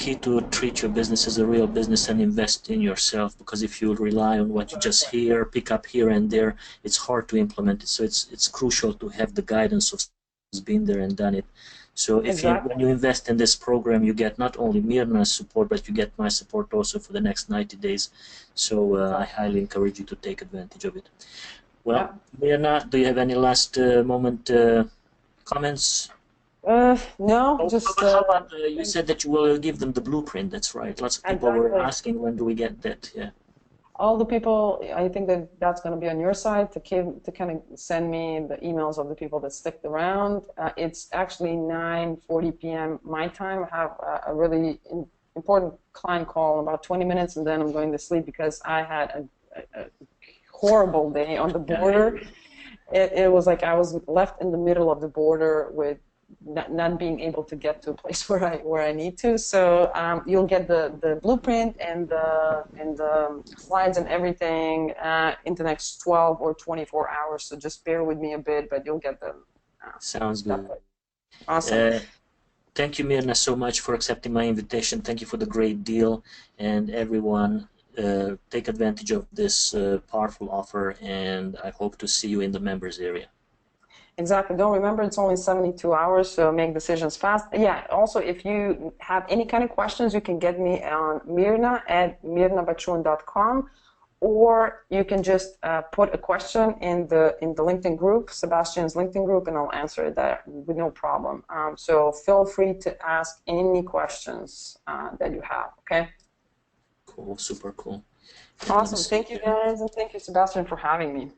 key to treat your business as a real business and invest in yourself, because if you rely on what you just hear, pick up here and there, it's hard to implement it. So it's crucial to have the guidance of someone who's been there and done it. So when Exactly. you invest in this program, you get not only Mirna's support, but you get my support also for the next 90 days. So I Exactly. highly encourage you to take advantage of it. Well, Yeah. Mirna, do you have any last moment comments? No, Oh, just how about you said that you will give them the blueprint? That's right. Lots of people were exactly. asking when do we get that? Yeah. All the people, I think that's going to be on your side to kind of send me the emails of the people that stick around. It's actually 9:40 p.m. my time. I have a really important client call in about 20 minutes, and then I'm going to sleep because I had a horrible day on the Yeah, I hear border. you. It was like I was left in the middle of the border with not being able to get to a place where I need to. So you'll get the blueprint and the slides and everything in the next 12 or 24 hours. So just bear with me a bit, but you'll get them. Sounds good. Definitely. Awesome. Uh, Thank you, Mirna, so much for accepting my invitation. Thank you for the great deal. And everyone, take advantage of this powerful offer. And I hope to see you in the members area. Exactly. Don't remember it's only 72 hours, so make decisions fast. Yeah, also if you have any kind of questions, you can get me on mirna@mirnabachun.com, or you can just put a question in the LinkedIn group, Sebastian's LinkedIn group, and I'll answer it there with no problem. So feel free to ask any questions that you have, okay? Cool, super cool. And let me Awesome. see Thank you here. guys, and thank you, Sebastian, for having me.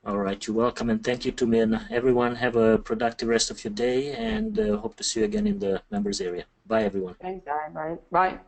All right, you're welcome. And thank you to Mirna. Everyone, have a productive rest of your day, and hope to see you again in the members area. Bye, everyone. Thanks, guys. Bye. Bye.